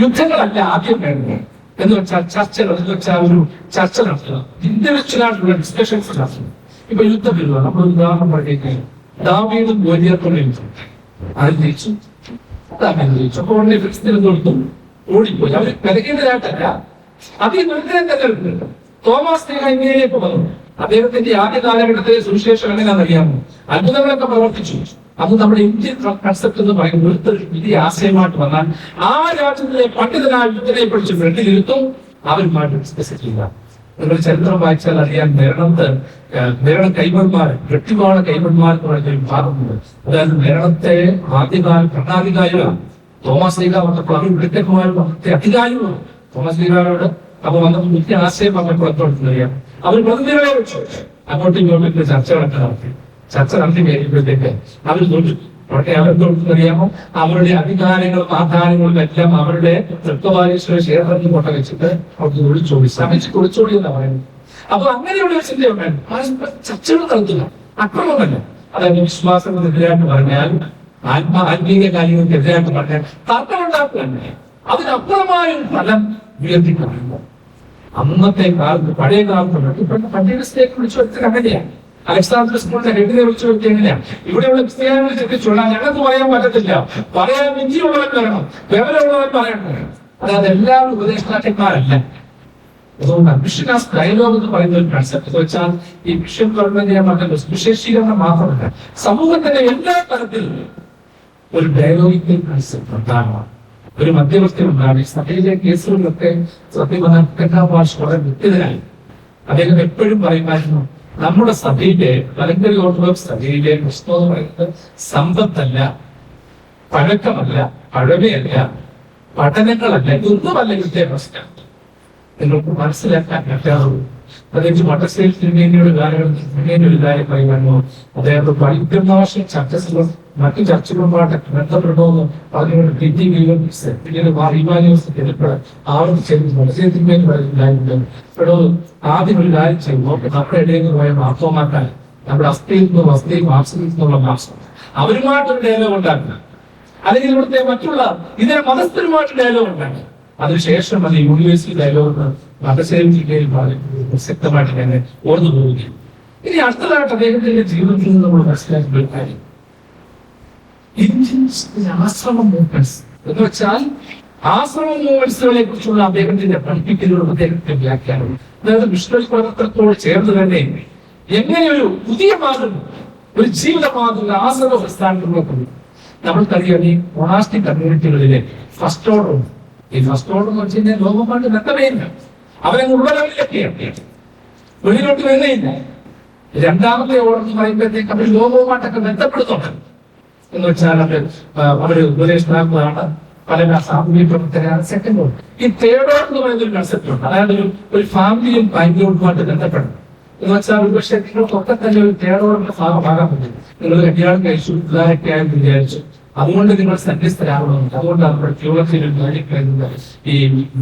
യുദ്ധങ്ങളല്ല ആദ്യം വേണ്ടത് എന്ന് വെച്ചാൽ ചർച്ചകൾ, എന്ന് വെച്ചാൽ ഒരു ചർച്ച നടത്തുക, ഇന്റലക്ച്വലായിട്ടുള്ള ഡിസ്കഷൻസ് നടത്തുക. ഇപ്പൊ യുദ്ധം വരുക, നമ്മളൊരു ഉദാഹരണം പറയുകയാണ്, ദാവീദും ഗോലിയാത്തുള്ള യുദ്ധം. അത് ജയിച്ചു, അപ്പൊ ഉടനെ ഫിലിസ്തീൻ കൊടുത്തു, ഓടിപ്പോയി. അവർ വിലകേണ്ടതായിട്ടല്ല, അത് തന്നെ. തോമസ് ഇന്ത്യയിലേക്ക് വന്നു. അദ്ദേഹത്തിന്റെ ആദ്യ കാലഘട്ടത്തിലെ സുവിശേഷം എങ്ങനെയാണെന്ന് അറിയാമോ? അത്ഭുതങ്ങളൊക്കെ പ്രവർത്തിച്ചു. അത് നമ്മുടെ ഇന്ത്യൻ കൺസെപ്റ്റ് എന്ന് പറയുന്നത് ഒരു വലിയ ആശയമായിട്ട് വന്നാൽ ആ രാജ്യത്തിലെ പണ്ഡിതനായ യുദ്ധനെ പിടിച്ച് ഫ്രണ്ടിലിരുത്തും, അവരുമായിട്ട് ഡിസ്കസ് ചെയ്യുക. നിങ്ങൾ ചരിത്രം വായിച്ചാൽ അറിയാൻ, മേരണ കൈമന്മാർ, വെട്ടിവാള കൈമന്മാർ എന്ന് പറയുന്ന ഒരു ഭാഗമുണ്ട്. അതായത് മേരണത്തെ ആദ്യകാല ഭരണാധികാരികളാണ്. തോമസ് ലീഗ വന്നപ്പോൾ അവർ ബ്രിട്ടന്മാരും അന്നത്തെ അധികാരികളും തോമസ് ലീഗയോട് അപ്പൊ വന്നപ്പോൾ മുഖ്യ ആശയം പറഞ്ഞപ്പോൾ എന്തോടുത്തറിയാം, അവർ പ്രതിനിധികളെ വെച്ചു അങ്ങോട്ടും ഇങ്ങോട്ടും ചർച്ചകളൊക്കെ നടത്തി. ചർച്ച നടത്തി കഴിയുമ്പോഴത്തേക്ക് അവർ തോറ്റു. അവിടെ അവരെന്തോടുത്തറിയാമോ, അവരുടെ അധികാരങ്ങളും ആധാരങ്ങളും എല്ലാം അവരുടെ തൃത്വവാരീശ്വര ക്ഷേത്രത്തിൽ കൊണ്ട വെച്ചിട്ട് അവർക്ക് ഒളിച്ചോടി, ശ്രമിച്ചിട്ട് ഒളിച്ചോടി എന്നാ പറയുന്നത്. അപ്പൊ അങ്ങനെയുള്ള ഒരു ചിന്ത ഉണ്ടായിരുന്നു. ചർച്ചകൾ നടത്തുക, അക്രമമല്ല. അതായത് വിശ്വാസങ്ങൾക്കെതിരായിട്ട് പറഞ്ഞാൽ, ആത്മീയ കാര്യങ്ങൾക്കെതിരായിട്ട് പറഞ്ഞാൽ തർക്കമുണ്ടാക്കുക തന്നെ. അതിനപ്പുറമായ ഫലം ഉയർത്തിക്കൊണ്ടിരുന്നു. അന്നത്തെ കാലത്ത്, പഴയ കാലത്ത് ഇപ്പോഴത്തെ പണ്ഡിതസ്ഥയെ വിളിച്ചു വരുത്തിയത് അങ്ങനെയാണ്. അലക്സാണ്ടർ സ്കൂളിന്റെ ഹെഡിനെ വിളിച്ചു വരുത്തി എങ്ങനെയാണ്? ഇവിടെയുള്ള ക്രിസ്ത്യാനികളെ ചിന്തിച്ചുകൊള്ളാൻ ഞങ്ങൾക്ക് പറയാൻ പറ്റത്തില്ല, പറയാൻ വിദ്യയുള്ളവൻ പറയണം, വിവരമുള്ളവൻ പറയണം. അതായത് എല്ലാവരും ഉപദേഷ്ടാക്കന്മാരല്ല. അതുകൊണ്ട് മിഷൻ ഡയലോഗ് എന്ന് പറയുന്ന ഒരു കൺസെപ്റ്റ് എന്ന് വെച്ചാൽ ഈ മിഷൻ ഗവൺമെന്റ് ഞാൻ പറഞ്ഞല്ലോ, സുവിശേഷീകരണം മാത്രമല്ല, സമൂഹത്തിന്റെ എല്ലാ തരത്തിലും ഒരു ഡയലോഗിക്കൽ കൺസെപ്റ്റ് പ്രധാനമാണ്. ഒരു മധ്യവർത്തി ഉണ്ടാണ്. ഈ സഭയിലെ കേസുകളിലൊക്കെ ഭാഷ വളരെ വ്യക്തിതരായി. അദ്ദേഹം എപ്പോഴും പറയുമായിരുന്നു, നമ്മുടെ സഭയിലെ മലങ്കരി ഓർത്തഡോക്സ് സഭയിലെ പ്രശ്നം എന്ന് പറയുന്നത് സമ്പത്തല്ല, പഴക്കമല്ല, പഴമയല്ല, പഠനങ്ങളല്ല, ഇതൊന്നുമല്ല ഇവിടുത്തെ പ്രശ്നം. നിങ്ങൾക്ക് മനസ്സിലാക്കാൻ പറ്റാറുള്ളൂ. പ്രത്യേകിച്ച് മട്ടശ്ശേരി തിരുമേനിയുടെ കാലഘട്ടത്തിൽ ഒരു കാര്യം പറയുവാനോ, അദ്ദേഹത്തെ പഠിക്കുന്ന വർഷം ചർച്ചകളും മറ്റു ചർച്ചകളുമായിട്ട് ബന്ധപ്പെടണമെന്ന് പറഞ്ഞുകൊണ്ട് പിന്നീട് ആവർത്തിച്ചു മട്ടശ്ശേരി തിരുമേനി പറയുന്നുണ്ടായിരുന്നു. ഇപ്പോഴോ ആദ്യം ഒരു കാര്യം ചെയ്യുമ്പോൾ നമ്മുടെ ഇടയിൽ നിന്ന് പോയ മാർത്തോമാക്കാൻ നമ്മുടെ അസ്ഥിയിൽ നിന്നും വസ്തിയും മാംസത്തിൽ നിന്നുള്ള മാംസം അവരുമായിട്ടൊരു ഡയലോഗ് ഉണ്ടാക്കുക, അല്ലെങ്കിൽ ഇവിടുത്തെ മറ്റുള്ള ഇതര മതസ്ഥരുമായിട്ട് ഡയലോഗ് ഉണ്ടാക്കുക. അതിനുശേഷം അത് യൂണിവേഴ്സിറ്റി ഡയലോഗ് മതശൈലി ജില്ലയിൽ പ്രസക്തമായിട്ട് തന്നെ ഓർന്നു പോവുകയും. ഇനി അടുത്തതായിട്ട് അദ്ദേഹത്തിന്റെ ജീവിതത്തിൽ നിന്ന് നമ്മൾ മനസ്സിലാക്കുന്ന ഒരു കാര്യം, ഇന്ത്യൻ ആശ്രമ മൂവ്മെന്റ്സ് എന്ന് വെച്ചാൽ ആശ്രമ മൂവ്മെന്റ്സുകളെ കുറിച്ചുള്ള അദ്ദേഹത്തിന്റെ പഠിപ്പിക്കലുകളും അദ്ദേഹത്തിന്റെ വ്യാഖ്യാനവും, അതായത് മിഷണറി പ്രവർത്തനത്തോട് ചേർന്ന് തന്നെ എങ്ങനെ ഒരു പുതിയ മാതൃക, ഒരു ജീവിത മാതൃക ആശ്രമ പ്രസ്ഥാനത്തിലുള്ള നമ്മൾക്കറിയാം. ഈ മൊണാസ്റ്റിക് കമ്മ്യൂണിറ്റികളിലെ ഫസ്റ്റ് ഓർഡർ, ഈ ഫസ്റ്റ് ഓർഡർ എന്ന് വെച്ച് കഴിഞ്ഞാൽ ലോകമായിട്ട് ബന്ധമേയില്ല, അവരങ്ങ് ഉള്ളവരിലൊക്കെയാണ്, വെളിയിലോട്ട് വരുന്നേയില്ല. രണ്ടാമത്തെ ഓർഡർ എന്ന് പറയുമ്പോഴത്തേക്ക് അവർ ലോകവുമായിട്ടൊക്കെ ബന്ധപ്പെടുന്നുണ്ട്. എന്ന് വെച്ചാൽ അവര് ഉപദേഷ്ടാക്കളാണ്, പല സാമൂഹിക പ്രവർത്തകരാണ്. Second order. ഈ തേർഡ് ഓർഡർ എന്ന് പറയുന്ന ഒരു കൺസെപ്റ്റ് ഉണ്ട്, അതായത് ഒരു ഫാമിലിയും ബാക്ക്ഗ്രൗണ്ടുമായിട്ട് ബന്ധപ്പെടണം. എന്ന് വെച്ചാൽ ഒരുപക്ഷെ നിങ്ങൾക്കൊക്കെ തന്നെ ഒരു തേർഡ് ഓർഡറിന്റെ ഭാഗമാകാൻ പറ്റും. നിങ്ങൾ കല്യാണം കഴിച്ചു, പിള്ളേരൊക്കെ ആയെന്ന് വിചാരിച്ചു, അതുകൊണ്ട് നിങ്ങൾ സന്യസ്തരാകണമെന്ന്. അതുകൊണ്ടാണ് നമ്മുടെ തിയോളജിയിൽ ഒരു കാര്യം പറയുന്നത്, ഈ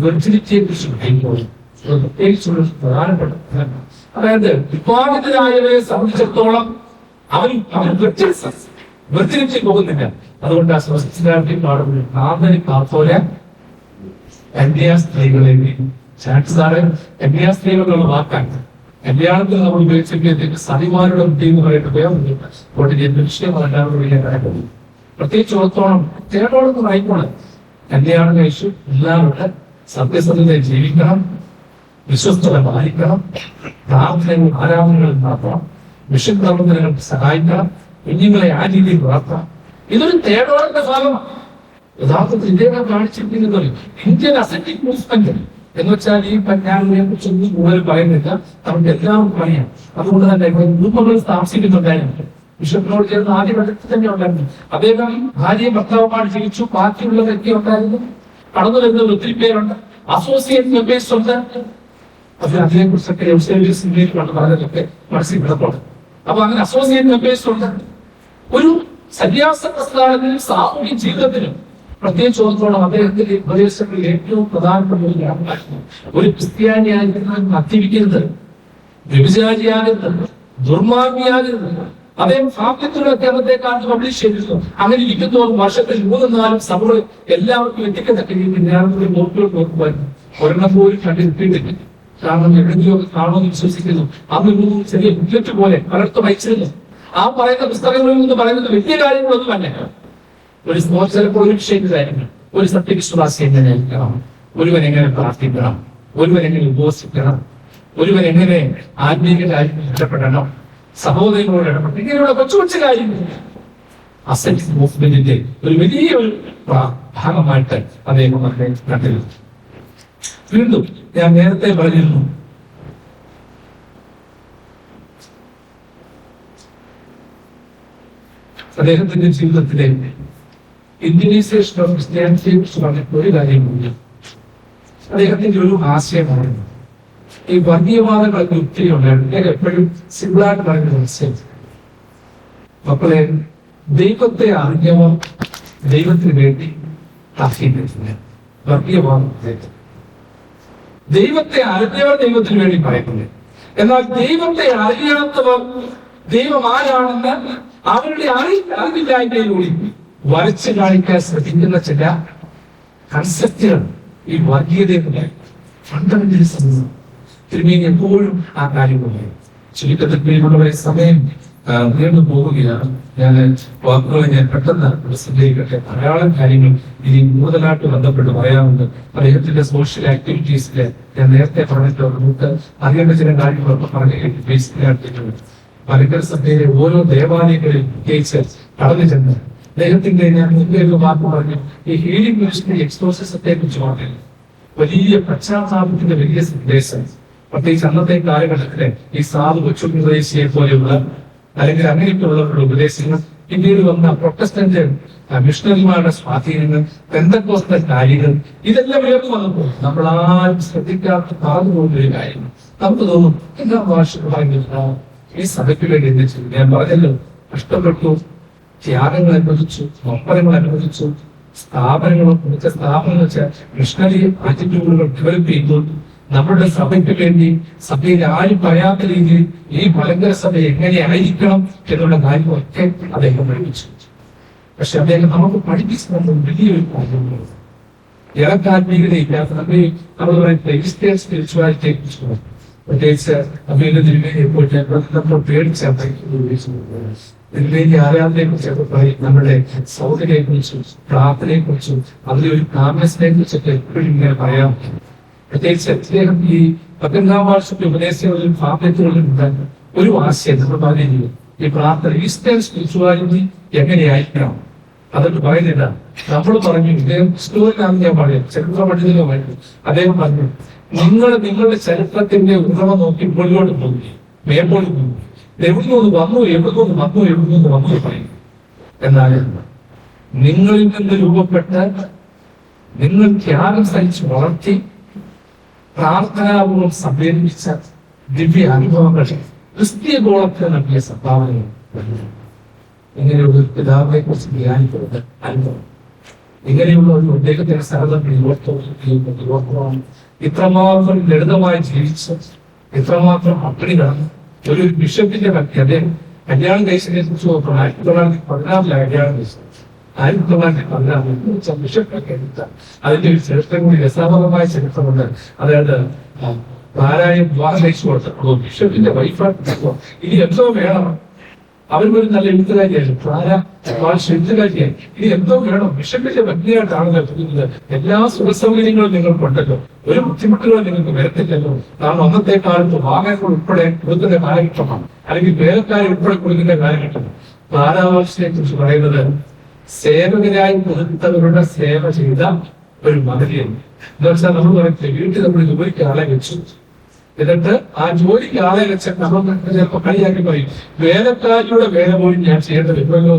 വെർജിനിറ്റിയെ കുറിച്ച് പറയുമ്പോൾ പ്രത്യേകിച്ചുള്ള പ്രധാനപ്പെട്ട, അതായത് വിവാഹിതരായവരെ സംബന്ധിച്ചിടത്തോളം അവരും വെർജിനിറ്റി പോകുന്നില്ല. അതുകൊണ്ട് ആ സ്വസ്ഥി പാടുന്നത് നാന്തനി കാത്തോല കന്യാസ്ത്രീകളെ ചാൻസാറ് കന്യാസ്ത്രീകളുള്ള വാക്കാണ്. കല്യാണത്തിൽ നമ്മൾ ഉപയോഗിച്ചിട്ട് സതിമാരുടെ കുട്ടി എന്ന് പറയുന്നത് വേറെ പ്രത്യേകിച്ച് ഓർത്തോളം തേടോളം എന്ന് പറയുമ്പോൾ കല്യാണം കഴിച്ചു, എല്ലാവരുടെ സത്യസന്ധതയെ ജീവിക്കണം, വിശ്വസ്തത പാലിക്കണം, പ്രാർത്ഥനകൾ ആരാധനകൾ നടത്തണം, മിഷൻ പ്രവർത്തനങ്ങൾക്ക് സഹായിക്കണം, കുഞ്ഞുങ്ങളെ ആ രീതിയിൽ വളർത്തണം. ഇതൊരു തേടോളന്റെ ഭാഗമാണ്. യഥാർത്ഥത്തിൽ ഇദ്ദേഹം കാണിച്ചിരിക്കുന്നത് ഇന്ത്യൻ അസറ്റിക് മൂവ്മെന്റ് എന്ന് വെച്ചാൽ ഈ പഞ്ഞാളിനെ കുറിച്ചൊന്നും കൂടുതൽ പറയുന്നില്ല, നമുക്ക് എല്ലാവർക്കും അറിയാം. അതുകൊണ്ട് തന്നെ ഗ്രൂപ്പുകൾ താമസിക്കുന്നുണ്ടായിരുന്നു. ബിഷപ്പിനോട് ചേർന്ന് ആദ്യ ഘട്ടത്തിൽ തന്നെ ഉണ്ടായിരുന്നു. അദ്ദേഹം ഭാര്യയും ഭർത്താവുമായി ജീവിച്ചു, ബാക്കിയുള്ളവരൊക്കെ ഉണ്ടായിരുന്നു. കടന്നു വരുന്നത് ഒത്തിരി പേരുണ്ട്, അസോസിയേറ്റ് മെമ്പേഴ്സ് ഉണ്ട്. അത് അതിനെ കുറിച്ചൊക്കെ പറഞ്ഞതൊക്കെ മനസ്സിൽ കിടപ്പുണ്ട്. അപ്പൊ അങ്ങനെ അസോസിയേറ്റ് മെമ്പേഴ്സ് ഉണ്ട്. ഒരു സന്യാസ പ്രസ്ഥാനത്തിനും സാമൂഹ്യ ജീവിതത്തിനും പ്രത്യേകിച്ച് ഓർത്തോളം അദ്ദേഹത്തിന്റെ ഉപദേശങ്ങളിൽ ഏറ്റവും പ്രധാനപ്പെട്ട ഒരു ഘടകമായിരുന്നു ഒരു ക്രിസ്ത്യാനിയായിരുന്നവൻ മദ്യപിക്കരുത്, വ്യഭിചാരിയാകരുത്, ദുർമാർഗിയാകരുത്. അദ്ദേഹം ഫാബ്യത്തിലൊക്കെ അന്നത്തെക്കാലത്ത് പബ്ലിഷ് ചെയ്തിരുന്നു. അങ്ങനെ ഇരിക്കുന്നതോറും വർഷത്തിൽ 3-4 സഭകൾ എല്ലാവർക്കും എത്തിക്കത്തക്ക രീതിയിൽ ഞാനൊരു നോക്കുകൾ നോക്കുമായിരുന്നു. ഒരെണ്ണം പോലും കണ്ടിട്ടില്ല, കാരണം എവിടെയെങ്കിലുമൊക്കെ കാണുമെന്ന് വിശ്വസിക്കുന്നു. അന്ന് ചെറിയ ബുക്ക്ലെറ്റ് പോലെ പലർത്തും അയച്ചിരുന്നു. ആ പറയുന്ന പുസ്തകങ്ങളിൽ നിന്ന് പറയുന്നത് വലിയ കാര്യങ്ങളൊന്നും തന്നെ. ഒരു ചിലപ്പോൾ ഒരു വിഷയത്തിലായിരിക്കും, ഒരു സത്യവിശ്വാസി എങ്ങനെയായിരിക്കണം, ഒരുവൻ എങ്ങനെ പ്രാർത്ഥിക്കണം, ഒരുവൻ എങ്ങനെ ഉപവസിക്കണം, ഒരുവൻ എങ്ങനെ ആത്മീയ കാര്യങ്ങൾ ഇടപെടണം, സഹോദരങ്ങളോട് ഇടപെടണം, ഇങ്ങനെയുള്ള കൊച്ചു കൊച്ചു കാര്യങ്ങൾ അസറ്റ് മൂവ്മെന്റിന്റെ ഒരു വലിയ ഒരു ഭാഗമായിട്ട് അദ്ദേഹം കണ്ടിരുന്നു. വീണ്ടും ഞാൻ നേരത്തെ പറഞ്ഞിരുന്നു, അദ്ദേഹത്തിന്റെ ജീവിതത്തിലെ ഇന്ത്യനൈസേഷൻ ഓഫ് ക്രിസ്ത്യാനിറ്റിയെ കുറിച്ച് പറഞ്ഞപ്പോൾ ഒരു കാര്യമില്ല. അദ്ദേഹത്തിന്റെ ഒരു ആശയമാണ് ഈ വർഗീയവാദങ്ങളൊക്കെ ഒത്തിരി ഉണ്ടായിരുന്നു. അദ്ദേഹം എപ്പോഴും സിമ്പിളായിട്ട് പറയുന്ന ആശയം, മക്കളെ ദൈവത്തെ അറിഞ്ഞവർ ദൈവത്തിന് വേണ്ടി തർക്കിക്കുന്നില്ല. വർഗീയവാദം ദൈവത്തെ അറിഞ്ഞവർ ദൈവത്തിന് വേണ്ടി പറയുന്നില്ല. എന്നാൽ ദൈവത്തെ അറിയാത്തവർ ദൈവം ആരാണെന്ന് അവരുടെ അറിവില്ലായ്മയിലൂടെ വരച്ച് കാണിക്കാൻ ശ്രദ്ധിക്കുന്ന ചില കൺസെപ്റ്റുകൾ ഈ വർഗീയതയുടെ ഫണ്ടമെന്റലിസം തിരുമേനി എപ്പോഴും ആ കാര്യങ്ങളുണ്ട്. ചുരുക്കത്തിൽ സമയം നീണ്ടു പോവുകയാണ്. ഞാൻ പെട്ടെന്ന് പ്രസിദ്ധീകരിക്കട്ടെ. ധാരാളം കാര്യങ്ങൾ ഇനി കൂടുതലായിട്ട് ബന്ധപ്പെട്ട് പറയാറുണ്ട്. അദ്ദേഹത്തിന്റെ സോഷ്യൽ ആക്ടിവിറ്റീസില് ഞാൻ നേരത്തെ പറഞ്ഞിട്ടുണ്ട്, നമുക്ക് അറിയേണ്ട ചില കാര്യങ്ങളൊക്കെ പറഞ്ഞു ബേസിക്കായിട്ടുണ്ട്. മലങ്കര സഭയിലെ ഓരോ ദേവാലയങ്ങളിൽ പ്രത്യേകിച്ച് കടന്നു ചെന്ന് അദ്ദേഹത്തിന്റെ ഞാൻ മുമ്പേ ഒരു വാക്ക് പറഞ്ഞു, ഈ ഹീലിംഗ് മിനിസ്ട്രി എക്സ്പോസത്തെ കുറിച്ച് പറഞ്ഞു. വലിയ പശ്ചാത്താപത്തിന്റെ വലിയ സന്ദേശം, പ്രത്യേകിച്ച് അന്നത്തെ കാലഘട്ടത്തിലെ ഈ സാധു കൊച്ചുദേശിയെ പോലെയുള്ള അല്ലെങ്കിൽ അങ്ങനെയൊക്കെയുള്ളവരുടെ ഉപദേശങ്ങൾ, പിന്നീട് വന്ന പ്രൊട്ടസ്റ്റന്റ് മിഷണറിമാരുടെ സ്വാധീനങ്ങൾ, പെന്തക്കോസ്തൽ കാര്യങ്ങൾ, ഇതെല്ലാം ഉയർന്നു വന്നപ്പോൾ നമ്മൾ ആരും ശ്രദ്ധിക്കാത്ത പറഞ്ഞു പോകുന്നൊരു കാര്യം നമുക്ക് തോന്നും, എന്താ ഭാഷ പറയുന്നില്ല ഈ സഭയ്ക്ക് വേണ്ടി എന്ത് ചെയ്തു. ഞാൻ പറഞ്ഞല്ലോ, കഷ്ടപ്പെട്ടു, ത്യാഗങ്ങൾ അനുവദിച്ചു, ഒപ്പനങ്ങൾ അനുവദിച്ചു, സ്ഥാപനങ്ങളും മിക്ക സ്ഥാപനങ്ങൾ മിഷണറി ആറ്റിറ്റ്യൂഡുകൾ ഡെവലപ്പ് ചെയ്തു. നമ്മുടെ സഭയ്ക്ക് വേണ്ടി സഭയിൽ ആരും പറയാത്ത രീതിയിൽ ഈ മലങ്കര സഭ എങ്ങനെയായിരിക്കണം എന്നുള്ള കാര്യങ്ങളൊക്കെ അദ്ദേഹം പഠിപ്പിച്ചു. പക്ഷെ അദ്ദേഹം നമുക്ക് പഠിപ്പിച്ചു തന്ന വലിയൊരു കാര്യങ്ങളുണ്ട്. ഇറക്കാത്മീയതയില്ലാത്ത നമ്മൾ പറയുന്ന സ്പിരിച്വാലിറ്റിയെ കുറിച്ച് പ്രത്യേകിച്ച് അഭിനന്ദനെ പേടിച്ച ഇതിലേക്ക് ആരാധനയെ കുറിച്ചൊക്കെ പറയും, നമ്മുടെ സൗകര്യത്തെ കുറിച്ചും പ്രാർത്ഥനയെ കുറിച്ചും അതിലെ ഒരു കാമസിനെ കുറിച്ചൊക്കെ എപ്പോഴും ഇങ്ങനെ പറയാം. പ്രത്യേകിച്ച് അദ്ദേഹം ഈ 15-ാം വാർഷിക ഉപദേശങ്ങളിലും ഫാബ്ലറ്റുകളിലും ഉണ്ടാകുന്ന ഒരു ആശയം നമ്മൾ പറയുന്നത് ഈ പ്രാർത്ഥന ഈസ്റ്റേൺ സ്പിരിച്വാലിറ്റി എങ്ങനെയായിരിക്കണം. അതൊക്കെ പറയുന്നില്ല. നമ്മൾ പറഞ്ഞു, ഇദ്ദേഹം ഹിസ്റ്റോറിയനാണെന്ന് ഞാൻ പറയാം, ചരിത്ര പണ്ഡിതനോ പറഞ്ഞു. അദ്ദേഹം പറഞ്ഞു, നിങ്ങൾ നിങ്ങളുടെ ചരിത്രത്തിന്റെ ഉറവ നോക്കി മുകളിലോട്ട് പോയി, മേപ്പോട്ട് പോയി, എവിടുന്ന് വന്നു എവിടുന്ന് പറയും. എന്നാൽ നിങ്ങളിൽ നിന്ന് രൂപപ്പെട്ട, നിങ്ങൾ ത്യാഗം സഹിച്ച് വളർത്തി പ്രാർത്ഥനാപൂർവം സംവേദിച്ച ദിവ്യ അനുഭവങ്ങൾ ക്രിസ്തീയ ഗോളത്തിന് നൽകിയ സംഭാവനകൾ. ഇങ്ങനെയുള്ള ഒരു പിതാവിനെ കുറിച്ച് ധ്യാനിക്കുന്നത് അനുഭവം. ഇങ്ങനെയുള്ള ഒരു അദ്ദേഹത്തിന്റെ സഹതം ഇത്രമാത്രം ലളിതമായി ജീവിച്ച് ഇത്രമാത്രം അപ്പടി കടന്ന് ഒരു ബിഷപ്പിന്റെ വ്യക്തി. അദ്ദേഹം കല്യാണം കഴിച്ചതിനെ കുറിച്ച് നോക്കണം. 1916 കല്യാണം കഴിച്ചത്. 1916 ബിഷപ്പൊക്കെ എടുത്ത അതിന്റെ ഒരു ചരിത്രം കൂടി രസാപകമായ ചരിത്രമുണ്ട്. അതായത് പാരായം വിവാഹം കഴിച്ചു കൊടുത്തപ്പോൾ ബിഷപ്പിന്റെ വൈഫായിട്ട് ഇനി എന്തോ വേണം, അവരൊരു നല്ല എഴുത്തുകാരിയായിരുന്നു, എഴുത്തുകാരിയായി, ഇനി എന്തോ വേണം, ബിഷപ്പിന്റെ വ്യക്തിയായിട്ടാണല്ലോ തോന്നുന്നത്. എല്ലാ സുഖസൗകര്യങ്ങളും നിങ്ങൾക്കുണ്ടല്ലോ, ഒരു ബുദ്ധിമുട്ടുകളും നിങ്ങൾക്ക് വരത്തില്ലല്ലോ. കാരണം അന്നത്തെ കാലത്ത് വാഹനങ്ങൾ ഉൾപ്പെടെ കൊടുക്കുന്ന കാലഘട്ടമാണ്, അല്ലെങ്കിൽ വേലക്കാരെ ഉൾപ്പെടെ കൊടുക്കുന്ന കാലഘട്ടം. പാരാവാസിനെ കുറിച്ച് പറയുന്നത് സേവകരായി കൊടുത്തവരുടെ സേവ ചെയ്ത ഒരു മകനെയാണ്. എന്താ വെച്ചാൽ നമ്മൾ പറയത്തില്ല, വീട്ടിൽ നമ്മൾ ജോലിക്ക് ആളെ വെച്ചു, എന്നിട്ട് ആ ജോലിക്ക് ആളെ വെച്ചിട്ട് നമ്മൾ ചിലപ്പോൾ കളിയാക്കി പറയും, വേലക്കാരിയുടെ വേല പോലും ഞാൻ ചെയ്യേണ്ടത് ഇല്ലല്ലോ.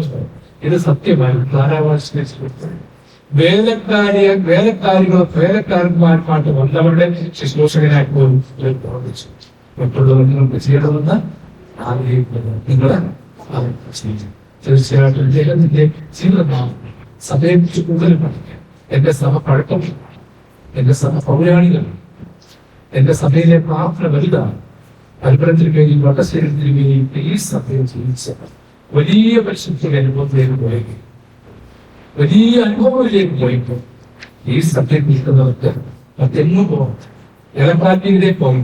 ഇത് സത്യമായി പാരാവാസിനെ വേലക്കാരന്മാരുമായിട്ട് വന്നവരുടെ ശുശ്രൂഷകനായി പോലും പ്രവർത്തിച്ചു. മറ്റുള്ളവർ നിങ്ങൾക്ക് ചെയ്യണമെന്ന് ആഗ്രഹിക്കുന്നത് നിങ്ങളെ തീർച്ചയായിട്ടും അദ്ദേഹത്തിന്റെ ജീവിതമാണ് സഭയെ കുറിച്ച് കൂടുതൽ പഠിക്കുക. എന്റെ സഭ പഴക്കം, എന്റെ സഭ പൗരാണികൾ, എന്റെ സഭയിലെ പ്രാർത്ഥന വലുതാണ്. പരമ്പരത്തിന് വേണ്ടി വട്ടശരീരത്തിന് വേണ്ടി ഈ സഭയെ ജീവിച്ച വലിയ പരിശുദ്ധ അനുഭവത്തിലേക്ക് പോയെങ്കിൽ, വലിയ അനുഭവങ്ങളിലേക്ക് പോയപ്പോൾ ഈ സഭയിൽ നിൽക്കുന്നവർക്ക് മറ്റെങ്ങും പോകും, ഇളക്കാറ്റിയിലേക്ക് പോകും,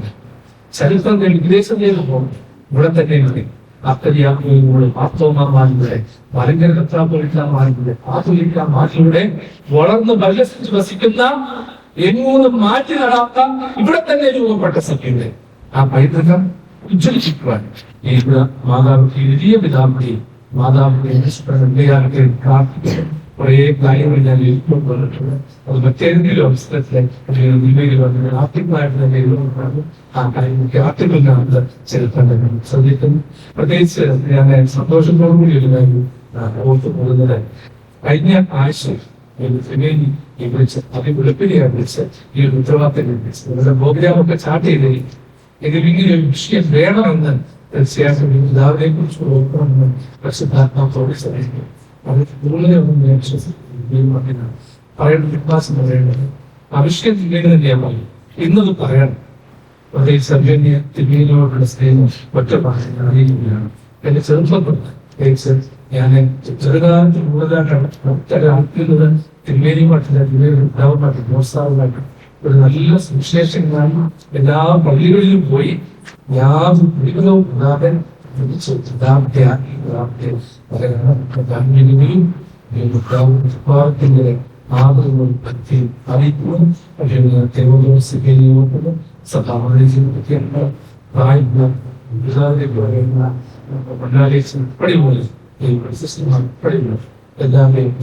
ചരിത്രത്തിൽ വിദേശത്തേക്ക് പോകും, ഇവിടെ തന്നെ മതി. അക്കരിയാക്കുകയുടെ ആത്മമാരുടെ മലങ്കര കഥാപൊലിക്കാമാരുടെ ആധുനികമാരുടെ വളർന്ന് പരിലസിച്ച് വസിക്കുന്ന എങ്ങോന്നും മാറ്റി നടാത്ത ഇവിടെ തന്നെ രൂപപ്പെട്ട സഭയുടെ ആ പൈതൃകം ഉജ്ജ്വലിപ്പിക്കുവാൻ ഈ മാതാവിന്റെ വലിയ പിതാവിന്റെ മാതാവിന്റെ പ്രാർത്ഥിക്കും. കുറേ കാര്യങ്ങൾ ഞാൻ എഴുതിക്കൊണ്ടിട്ടുണ്ട്. അത് മറ്റേതെങ്കിലും അവസരത്തിലെ ആത്മികമായിട്ട് തന്നെ ആ കാര്യങ്ങൾക്ക് ആത്മികമായിട്ട് ചെലുത്തേണ്ടത് ശ്രദ്ധിക്കുന്നു. പ്രത്യേകിച്ച് ഞാൻ സന്തോഷത്തോടുകൂടി ഒരു കാര്യം ഓർത്തു പോകുന്നത്, കഴിഞ്ഞ ആഴ്ച വിളിച്ച് അതിവെളുപ്പിനെയാണ് വിളിച്ച് ഈ ഒരു ഉത്തരവാദിത്തം വിളിച്ച് നമ്മുടെ പ്രോഗ്രാമൊക്കെ ചാർട്ട് ചെയ്തേ എങ്കിൽ ഇങ്ങനെ ഒരു വിഷയം വേണമെന്ന് തീർച്ചയായിട്ടും പിതാവിനെ കുറിച്ച് ഓർക്കണമെന്ന് പരിശുദ്ധാത്മാവത്തോടെ ശ്രമിക്കും. അത് കൂടുതലെ ഒന്നും ഞാൻ വിശ്വസിക്കുന്നു. പറയുന്ന വിശ്വാസം പറയേണ്ടത് ആവിഷ്കരിച്ചില്ലെങ്കിൽ തന്നെയാണ് പറയും. ഇന്നത് പറയണം. പ്രത്യേകിച്ച് അഭ്യന്യ തിരുമേനിയോടുള്ള സ്നേഹം ഒറ്റ ഭാഷയിൽ അറിയുകയാണ്. എന്റെ ചെറുപ്പത്തിൽ പ്രത്യേകിച്ച് ഞാൻ ചെറുകാലത്ത് കൂടുതലായിട്ടാണ് ഒറ്റരാക്കുന്നത് തിരുമേനിയുമായിട്ട് പ്രോത്സാഹനമായിട്ട് ഒരു നല്ല സുവിശേഷങ്ങളായി എല്ലാ പള്ളികളിലും പോയി യാതൊരു പിടികളവും കൂടാതെ ആദരവും ഭക്തിയും അറിയിക്കുകയും എല്ലാവരെയും